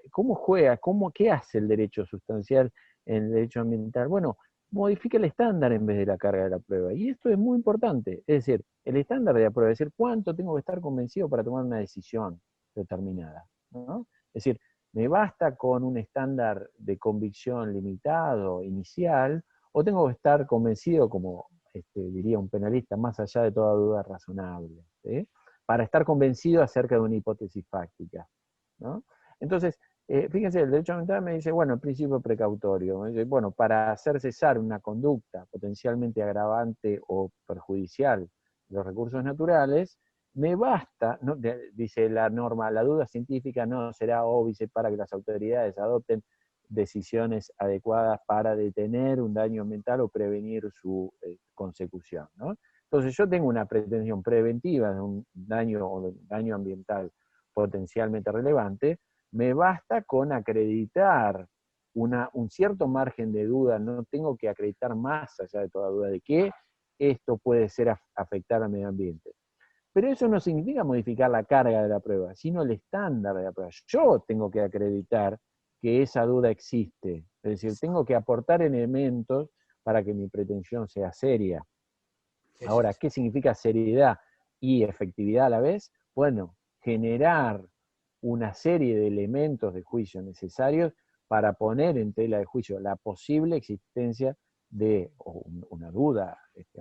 ¿Cómo juega, qué hace el derecho sustancial en el derecho ambiental? Bueno, modifica el estándar en vez de la carga de la prueba, y esto es muy importante, es decir, el estándar de la prueba, es decir, cuánto tengo que estar convencido para tomar una decisión determinada, ¿no? Es decir, ¿me basta con un estándar de convicción limitado, inicial, o tengo que estar convencido, como diría un penalista, más allá de toda duda razonable, ¿sí? Para estar convencido acerca de una hipótesis fáctica, ¿no? Entonces, fíjense, el derecho ambiental me dice, bueno, el principio precautorio, me dice, bueno, para hacer cesar una conducta potencialmente agravante o perjudicial de los recursos naturales, me basta, ¿no? Dice la norma, la duda científica no será óbice para que las autoridades adopten decisiones adecuadas para detener un daño ambiental o prevenir su consecución, ¿no? Entonces yo tengo una pretensión preventiva de un daño ambiental potencialmente relevante, me basta con acreditar un cierto margen de duda, no tengo que acreditar más allá de toda duda de que esto puede ser afectar al medio ambiente. Pero eso no significa modificar la carga de la prueba, sino el estándar de la prueba. Yo tengo que acreditar que esa duda existe, es decir, tengo que aportar elementos para que mi pretensión sea seria. Ahora, ¿qué significa seriedad y efectividad a la vez? Bueno, generar una serie de elementos de juicio necesarios para poner en tela de juicio la posible existencia de una duda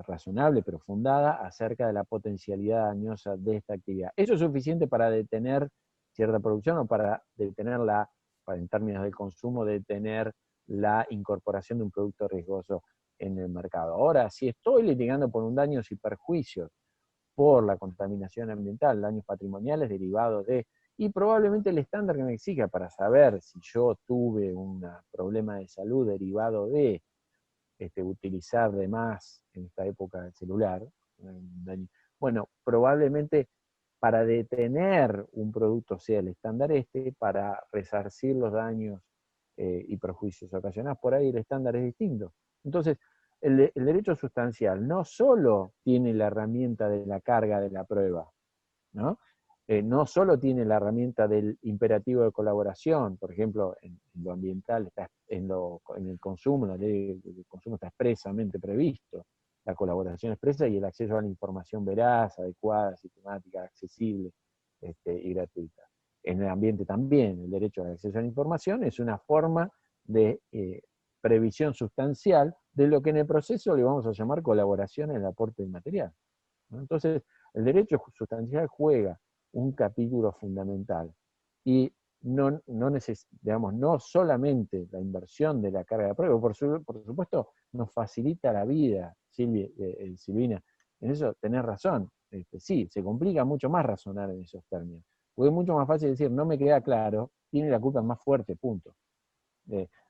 razonable pero fundada acerca de la potencialidad dañosa de esta actividad. ¿Eso es suficiente para detener cierta producción o para detenerla, en términos del consumo, detener la incorporación de un producto riesgoso en el mercado? Ahora, si estoy litigando por un daños y perjuicios por la contaminación ambiental, daños patrimoniales derivados de, y probablemente el estándar que me exija para saber si yo tuve un problema de salud derivado de utilizar de más en esta época del celular, bueno, probablemente para detener un producto sea el estándar para resarcir los daños y perjuicios ocasionados por ahí el estándar es distinto. Entonces, el derecho sustancial no solo tiene la herramienta de la carga de la prueba, ¿no? No solo tiene la herramienta del imperativo de colaboración, por ejemplo, en lo ambiental, en el consumo, la ley del consumo está expresamente previsto, la colaboración expresa y el acceso a la información veraz, adecuada, sistemática, accesible y gratuita. En el ambiente también, el derecho al acceso a la información es una forma de previsión sustancial de lo que en el proceso le vamos a llamar colaboración en el aporte de material, ¿no? Entonces, el derecho sustancial juega un capítulo fundamental y no solamente la inversión de la carga de prueba, por supuesto nos facilita la vida, Silvina, en eso tenés razón, sí, se complica mucho más razonar en esos términos, porque es mucho más fácil decir, no me queda claro, tiene la culpa más fuerte, punto.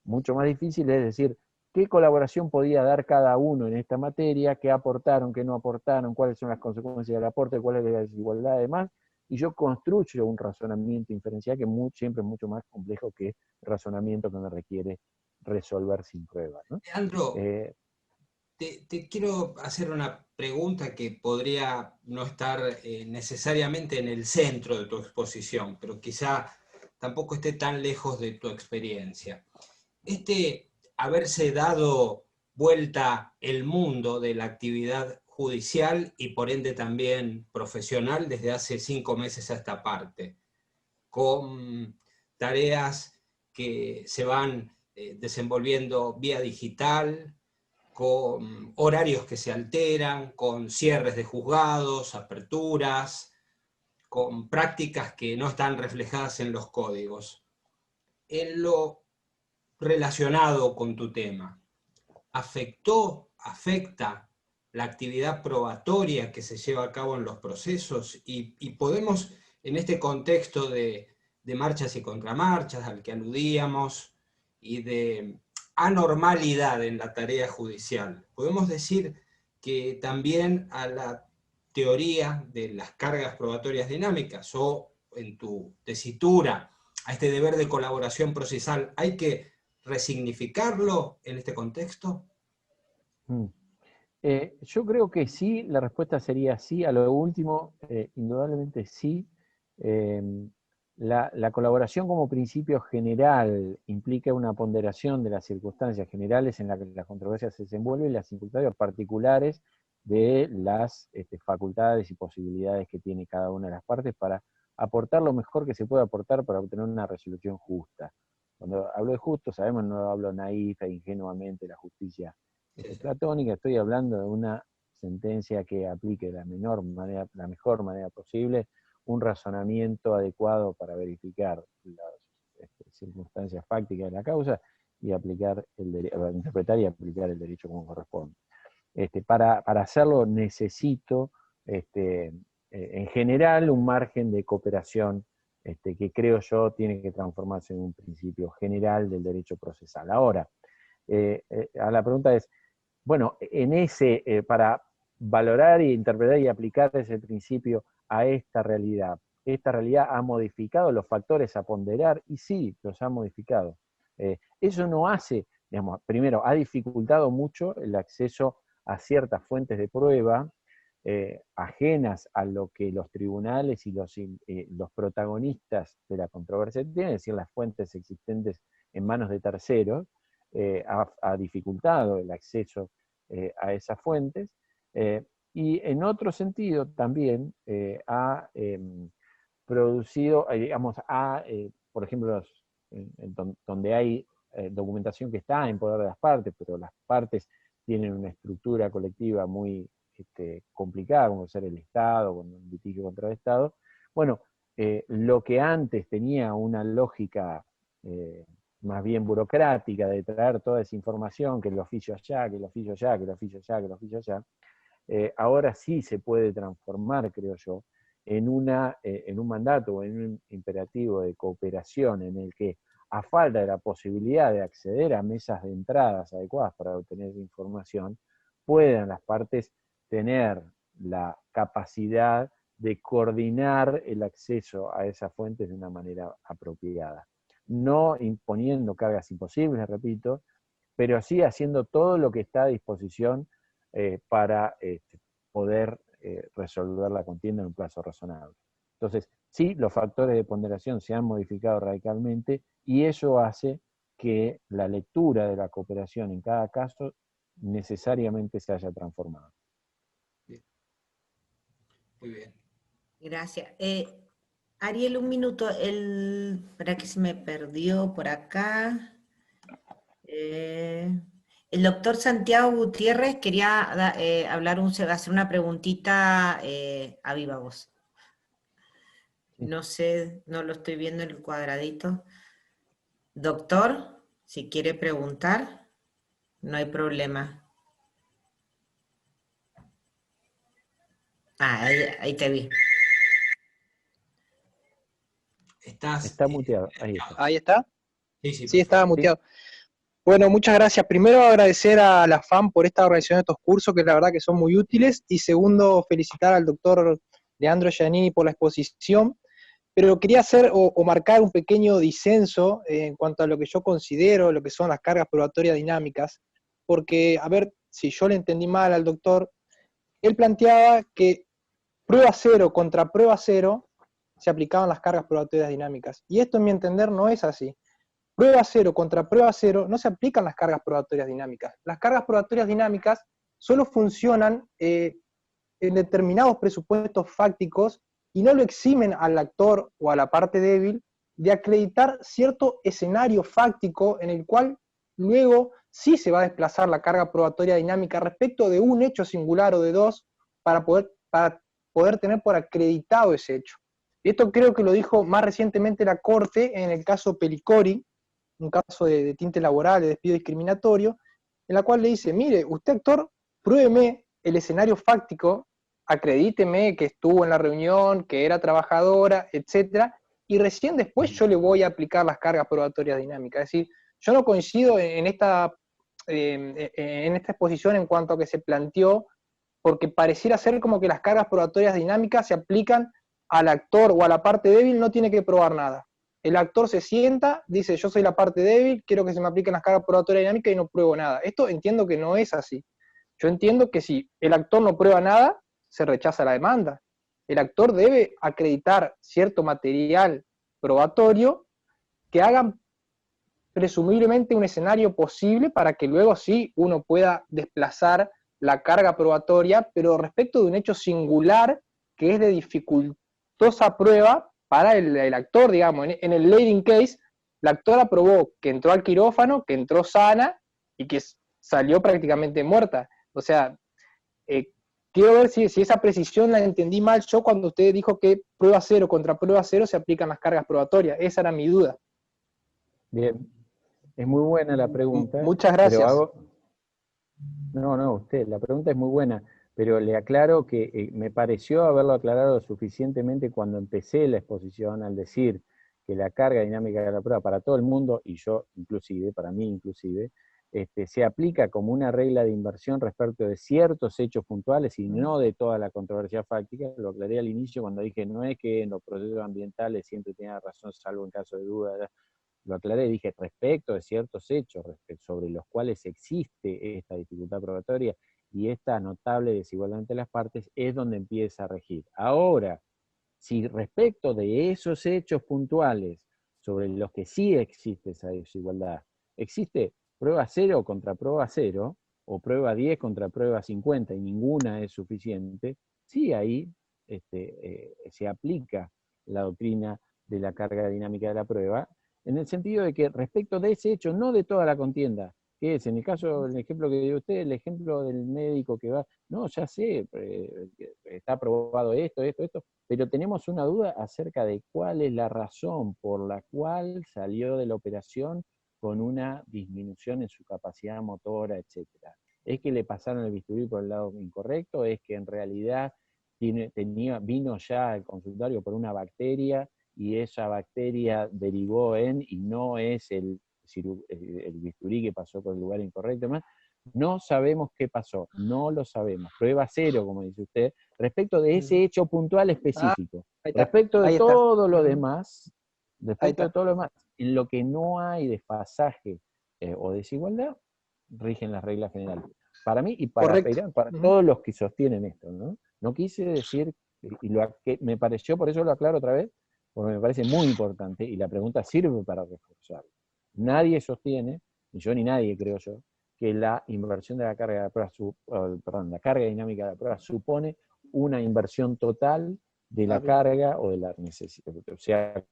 Mucho más difícil es decir, ¿qué colaboración podía dar cada uno en esta materia? ¿Qué aportaron, qué no aportaron? ¿Cuáles son las consecuencias del aporte? ¿Cuál es la desigualdad además? Y yo construyo un razonamiento inferencial que siempre es mucho más complejo que el razonamiento que me requiere resolver sin pruebas, ¿no? Leandro, te quiero hacer una pregunta que podría no estar necesariamente en el centro de tu exposición, pero quizá tampoco esté tan lejos de tu experiencia. Haberse dado vuelta el mundo de la actividad judicial y por ende también profesional desde hace 5 meses a esta parte, con tareas que se van desenvolviendo vía digital, con horarios que se alteran, con cierres de juzgados, aperturas, con prácticas que no están reflejadas en los códigos. En lo relacionado con tu tema, afecta la actividad probatoria que se lleva a cabo en los procesos y podemos, en este contexto de marchas y contramarchas al que aludíamos y de anormalidad en la tarea judicial, podemos decir que también a la teoría de las cargas probatorias dinámicas o en tu tesitura a este deber de colaboración procesal hay que resignificarlo en este contexto? Yo creo que sí, la respuesta sería sí. A lo último, indudablemente sí. La colaboración como principio general implica una ponderación de las circunstancias generales en las que la controversia se desenvuelve y las circunstancias particulares de las facultades y posibilidades que tiene cada una de las partes para aportar lo mejor que se puede aportar para obtener una resolución justa. Cuando hablo de justo, sabemos, no hablo naif e ingenuamente de la justicia platónica, estoy hablando de una sentencia que aplique de la mejor manera posible un razonamiento adecuado para verificar las circunstancias fácticas de la causa y aplicar interpretar y aplicar el derecho como corresponde. Para hacerlo necesito, en general, un margen de cooperación que creo yo tiene que transformarse en un principio general del derecho procesal. Ahora, a la pregunta es, bueno, para valorar, interpretar y aplicar ese principio a esta realidad ha modificado los factores a ponderar, y sí, los ha modificado. Eso no hace, digamos, primero, ha dificultado mucho el acceso a ciertas fuentes de prueba ajenas a lo que los tribunales y los protagonistas de la controversia tienen, es decir, las fuentes existentes en manos de terceros, ha dificultado el acceso a esas fuentes, y en otro sentido también ha producido, digamos, por ejemplo, donde hay documentación que está en poder de las partes, pero las partes tienen una estructura colectiva muy complicada, como ser el Estado, con un litigio contra el Estado. Bueno, lo que antes tenía una lógica más bien burocrática de traer toda esa información, que el oficio allá, que el oficio allá, que el oficio allá, que el oficio allá, ahora sí se puede transformar, creo yo, en un mandato o en un imperativo de cooperación en el que, a falta de la posibilidad de acceder a mesas de entradas adecuadas para obtener información, puedan las partes tener la capacidad de coordinar el acceso a esas fuentes de una manera apropiada. No imponiendo cargas imposibles, repito, pero sí haciendo todo lo que está a disposición para poder resolver la contienda en un plazo razonable. Entonces, sí, los factores de ponderación se han modificado radicalmente y eso hace que la lectura de la cooperación en cada caso necesariamente se haya transformado. Bien. Muy bien. Gracias. Ariel, un minuto. Para que se me perdió por acá. El doctor Santiago Gutiérrez quería hacer una preguntita a viva voz. No sé, no lo estoy viendo en el cuadradito. Doctor, si quiere preguntar, no hay problema. Ahí te vi. Está muteado, ahí está. ¿Ahí está? Sí, estaba muteado. Bueno, muchas gracias. Primero, agradecer a la FAM por esta organización de estos cursos, que la verdad que son muy útiles. Y segundo, felicitar al doctor Leandro Giannini por la exposición. Pero quería hacer o marcar un pequeño disenso en cuanto a lo que yo considero, lo que son las cargas probatorias dinámicas. Porque, a ver, si yo le entendí mal al doctor, él planteaba que prueba cero contra prueba cero se aplicaban las cargas probatorias dinámicas. Y esto, en mi entender, no es así. Prueba cero contra prueba cero no se aplican las cargas probatorias dinámicas. Las cargas probatorias dinámicas solo funcionan en determinados presupuestos fácticos y no lo eximen al actor o a la parte débil de acreditar cierto escenario fáctico en el cual luego sí se va a desplazar la carga probatoria dinámica respecto de un hecho singular o de dos para poder tener por acreditado ese hecho. Y esto creo que lo dijo más recientemente la Corte en el caso Pelicori, un caso de tinte laboral, de despido discriminatorio, en la cual le dice, mire, usted actor, pruébeme el escenario fáctico, acredíteme que estuvo en la reunión, que era trabajadora, etc., y recién después yo le voy a aplicar las cargas probatorias dinámicas. Es decir, yo no coincido en esta exposición en cuanto a que se planteó, porque pareciera ser como que las cargas probatorias dinámicas se aplican al actor o a la parte débil, no tiene que probar nada. el actor se sienta, dice yo soy la parte débil, quiero que se me apliquen las cargas probatorias dinámicas y no pruebo nada. Esto entiendo que no es así. Yo entiendo que si el actor no prueba nada, se rechaza la demanda. El actor debe acreditar cierto material probatorio que hagan presumiblemente un escenario posible para que luego sí uno pueda desplazar la carga probatoria, pero respecto de un hecho singular que es de dificultosa prueba para el actor, digamos. En el leading case, la actora probó que entró al quirófano, que entró sana y que salió prácticamente muerta. O sea, quiero ver si esa precisión la entendí mal yo cuando usted dijo que prueba cero contra prueba cero se aplican las cargas probatorias. Esa era mi duda. Bien, es muy buena la pregunta. Muchas gracias. No, usted, la pregunta es muy buena, pero le aclaro que me pareció haberlo aclarado suficientemente cuando empecé la exposición al decir que la carga dinámica de la prueba para todo el mundo, y yo inclusive, para mí inclusive, se aplica como una regla de inversión respecto de ciertos hechos puntuales y no de toda la controversia fáctica. Lo aclaré al inicio cuando dije, no es que en los procesos ambientales siempre tenga razón, salvo en caso de duda. Lo aclaré, dije, respecto de ciertos hechos sobre los cuales existe esta dificultad probatoria y esta notable desigualdad entre las partes, es donde empieza a regir. Ahora, si respecto de esos hechos puntuales sobre los que sí existe esa desigualdad, existe prueba 0 contra prueba 0, o prueba 10 contra prueba 50, y ninguna es suficiente, sí ahí se aplica la doctrina de la carga dinámica de la prueba, en el sentido de que respecto de ese hecho, no de toda la contienda, que es, en el caso, el ejemplo que dio usted, el ejemplo del médico que va, no, ya sé, está probado esto, pero tenemos una duda acerca de cuál es la razón por la cual salió de la operación con una disminución en su capacidad motora, etc. ¿Es que le pasaron el bisturí por el lado incorrecto? ¿Es que en realidad vino ya al consultorio por una bacteria y esa bacteria derivó en, y no es el bisturí que pasó por el lugar incorrecto? No sabemos qué pasó, no lo sabemos. Prueba 0, como dice usted, respecto de ese hecho puntual específico. Respecto de todo lo demás, en lo que no hay desfasaje o desigualdad, rigen las reglas generales. Para mí y para todos los que sostienen esto, ¿no? No quise decir, y que me pareció, por eso lo aclaro otra vez, porque me parece muy importante, y la pregunta sirve para reforzarlo. Nadie sostiene, ni yo ni nadie creo yo, que la inversión de la carga de la prueba, la carga dinámica de la prueba supone una inversión total de la carga o de la necesidad, o sea,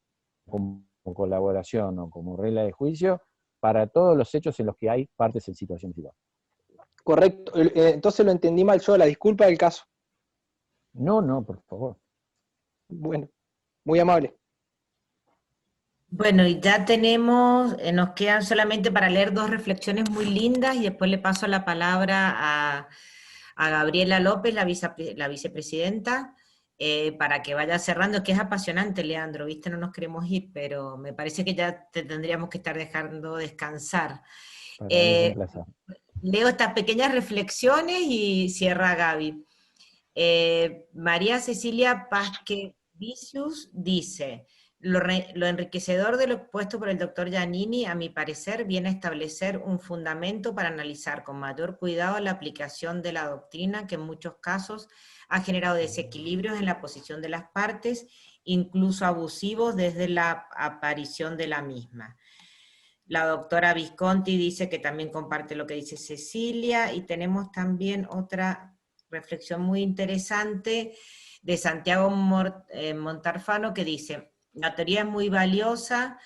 como colaboración o como regla de juicio, para todos los hechos en los que hay partes en situación igual. Correcto, entonces lo entendí mal yo, la disculpa del caso. No, por favor. Bueno, muy amable. Bueno, y ya tenemos, nos quedan solamente para leer 2 reflexiones muy lindas y después le paso la palabra a Gabriela López, la vicepresidenta, para que vaya cerrando, que es apasionante, Leandro, viste, no nos queremos ir, pero me parece que ya te tendríamos que estar dejando descansar. Leo estas pequeñas reflexiones y cierra Gaby. María Cecilia Pasque Vicius dice: lo enriquecedor de lo expuesto por el doctor Giannini, a mi parecer, viene a establecer un fundamento para analizar con mayor cuidado la aplicación de la doctrina, que en muchos casos ha generado desequilibrios en la posición de las partes, incluso abusivos desde la aparición de la misma. La doctora Visconti dice que también comparte lo que dice Cecilia, y tenemos también otra reflexión muy interesante de Santiago Montarfano, que dice: la teoría es muy valiosa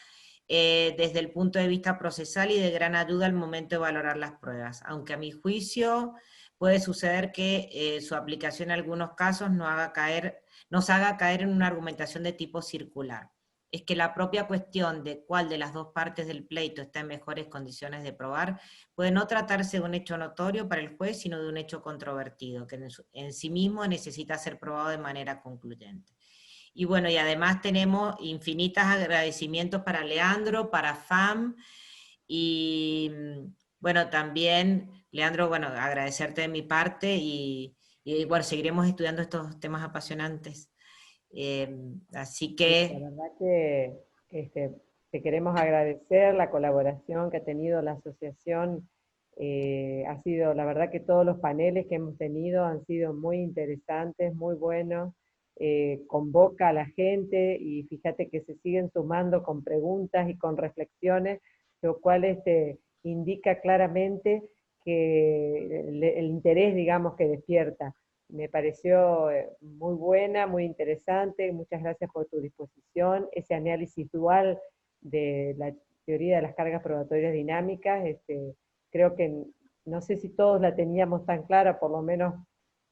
desde el punto de vista procesal y de gran ayuda al momento de valorar las pruebas, aunque a mi juicio puede suceder que su aplicación en algunos casos nos haga caer en una argumentación de tipo circular. Es que la propia cuestión de cuál de las dos partes del pleito está en mejores condiciones de probar puede no tratarse de un hecho notorio para el juez, sino de un hecho controvertido, que en sí mismo necesita ser probado de manera concluyente. Y bueno, y además tenemos infinitos agradecimientos para Leandro, para FAM, y bueno, también, Leandro, bueno, agradecerte de mi parte, y bueno, seguiremos estudiando estos temas apasionantes. Así que... La verdad que te queremos agradecer la colaboración que ha tenido la asociación. Ha sido, la verdad que todos los paneles que hemos tenido han sido muy interesantes, muy buenos. Convoca a la gente y fíjate que se siguen sumando con preguntas y con reflexiones, lo cual indica claramente que el interés, digamos, que despierta. Me pareció muy buena, muy interesante, muchas gracias por tu disposición. Ese análisis dual de la teoría de las cargas probatorias dinámicas, creo que no sé si todos la teníamos tan clara, por lo menos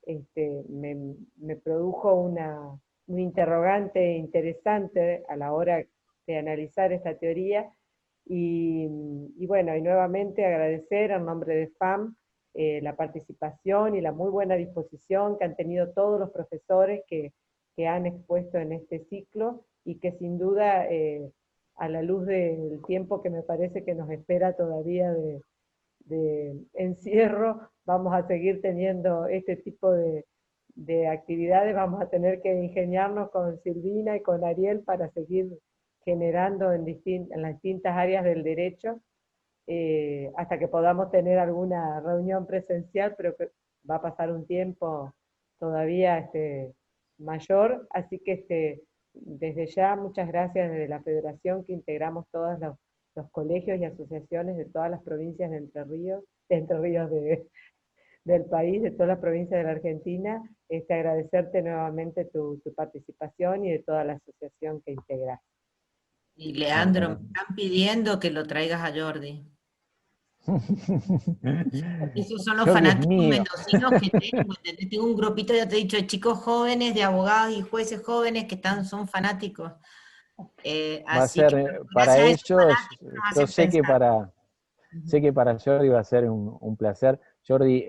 me produjo un interrogante interesante a la hora de analizar esta teoría. Y bueno, y nuevamente agradecer en nombre de FAM la participación y la muy buena disposición que han tenido todos los profesores que han expuesto en este ciclo, y que sin duda, a la luz del tiempo que me parece que nos espera todavía de encierro, vamos a seguir teniendo este tipo de actividades, vamos a tener que ingeniarnos con Silvina y con Ariel para seguir generando en las distintas áreas del derecho, hasta que podamos tener alguna reunión presencial, pero que va a pasar un tiempo todavía mayor, así que desde ya muchas gracias desde la Federación, que integramos todos los colegios y asociaciones de todas las provincias de Entre Ríos del país, de todas las provincias de la Argentina, agradecerte nuevamente tu participación y de toda la asociación que integras. Y Leandro, me están pidiendo que lo traigas a Jordi. Esos son los Jordi es fanáticos mío. mendocinos que tengo, ¿entendés? Tengo un grupito, ya te he dicho, de chicos jóvenes, de abogados y jueces jóvenes que son fanáticos. Va a Así que ser para gracias a esos ellos, fanáticos nos yo hacen pensar. sé que para Jordi va a ser un placer. Jordi,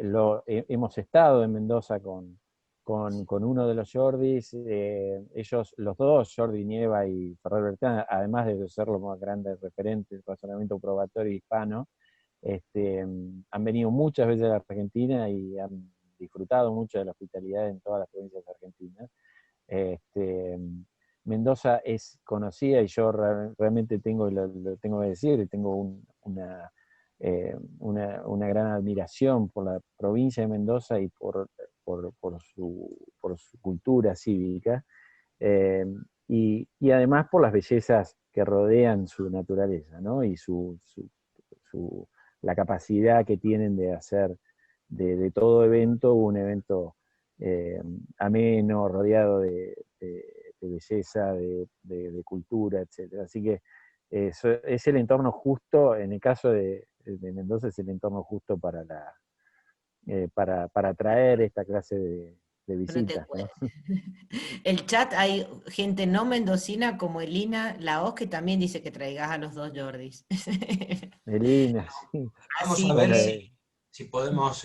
hemos estado en Mendoza con uno de los Jordis, ellos, los dos, Jordi Nieva y Ferrer Bertrán, además de ser los más grandes referentes del razonamiento probatorio hispano, han venido muchas veces a la Argentina y han disfrutado mucho de la hospitalidad en todas las provincias argentinas. Mendoza es conocida, y yo realmente lo tengo que decir, tengo una gran admiración por la provincia de Mendoza y por su cultura cívica, y además por las bellezas que rodean su naturaleza, ¿no? Y la capacidad que tienen de hacer de todo evento un evento ameno, rodeado de belleza, de cultura, etc. Así que es el entorno justo, en el caso de Mendoza, es el entorno justo para atraer esta clase de visitas, ¿no? El chat, hay gente no mendocina como Elina Laos, que también dice que traigas a los dos Jordis. Elina, sí. Vamos a ver si podemos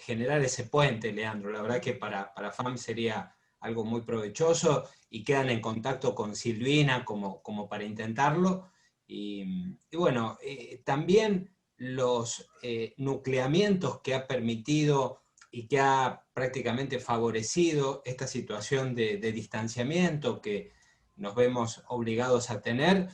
generar ese puente, Leandro. La verdad que para FAM sería algo muy provechoso, y quedan en contacto con Silvina como para intentarlo. Y bueno, también los nucleamientos que ha permitido y que ha prácticamente favorecido esta situación de distanciamiento que nos vemos obligados a tener,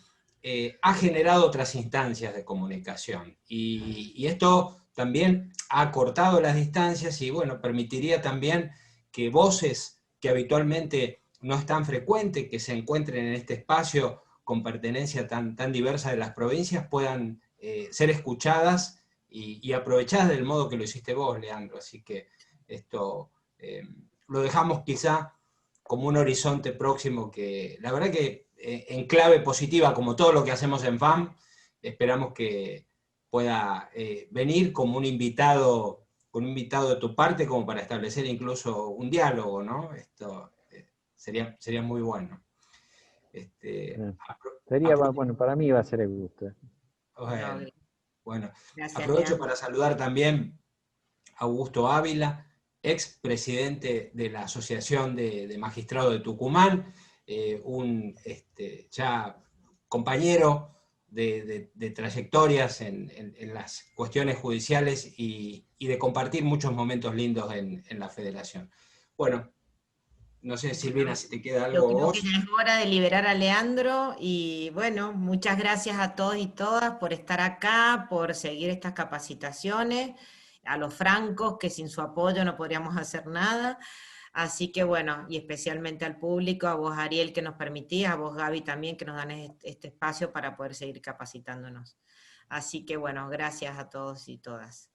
ha generado otras instancias de comunicación. Y esto también ha acortado las distancias y, bueno, permitiría también que voces que habitualmente no es tan frecuente que se encuentren en este espacio con pertenencia tan diversa de las provincias puedan ser escuchadas y aprovechadas del modo que lo hiciste vos, Leandro. Así que esto lo dejamos quizá como un horizonte próximo que, la verdad que en clave positiva, como todo lo que hacemos en FAM, esperamos que pueda venir como un invitado, con un invitado de tu parte, como para establecer incluso un diálogo, ¿no? Esto sería muy bueno. Bueno, para mí va a ser el gusto. Bueno, gracias, aprovecho Leandro. para saludar también a Augusto Ávila, ex presidente de la Asociación de Magistrados de Tucumán, un ya compañero de trayectorias en las cuestiones judiciales y de compartir muchos momentos lindos en la Federación. Bueno, No sé, Silvina, si te queda Yo algo creo vos. que ya es hora de liberar a Leandro y bueno, muchas gracias a todos y todas por estar acá, por seguir estas capacitaciones, a los francos que sin su apoyo no podríamos hacer nada. Así que bueno, y especialmente al público, a vos Ariel que nos permitís, a vos Gaby también que nos dan este espacio para poder seguir capacitándonos. Así que bueno, gracias a todos y todas.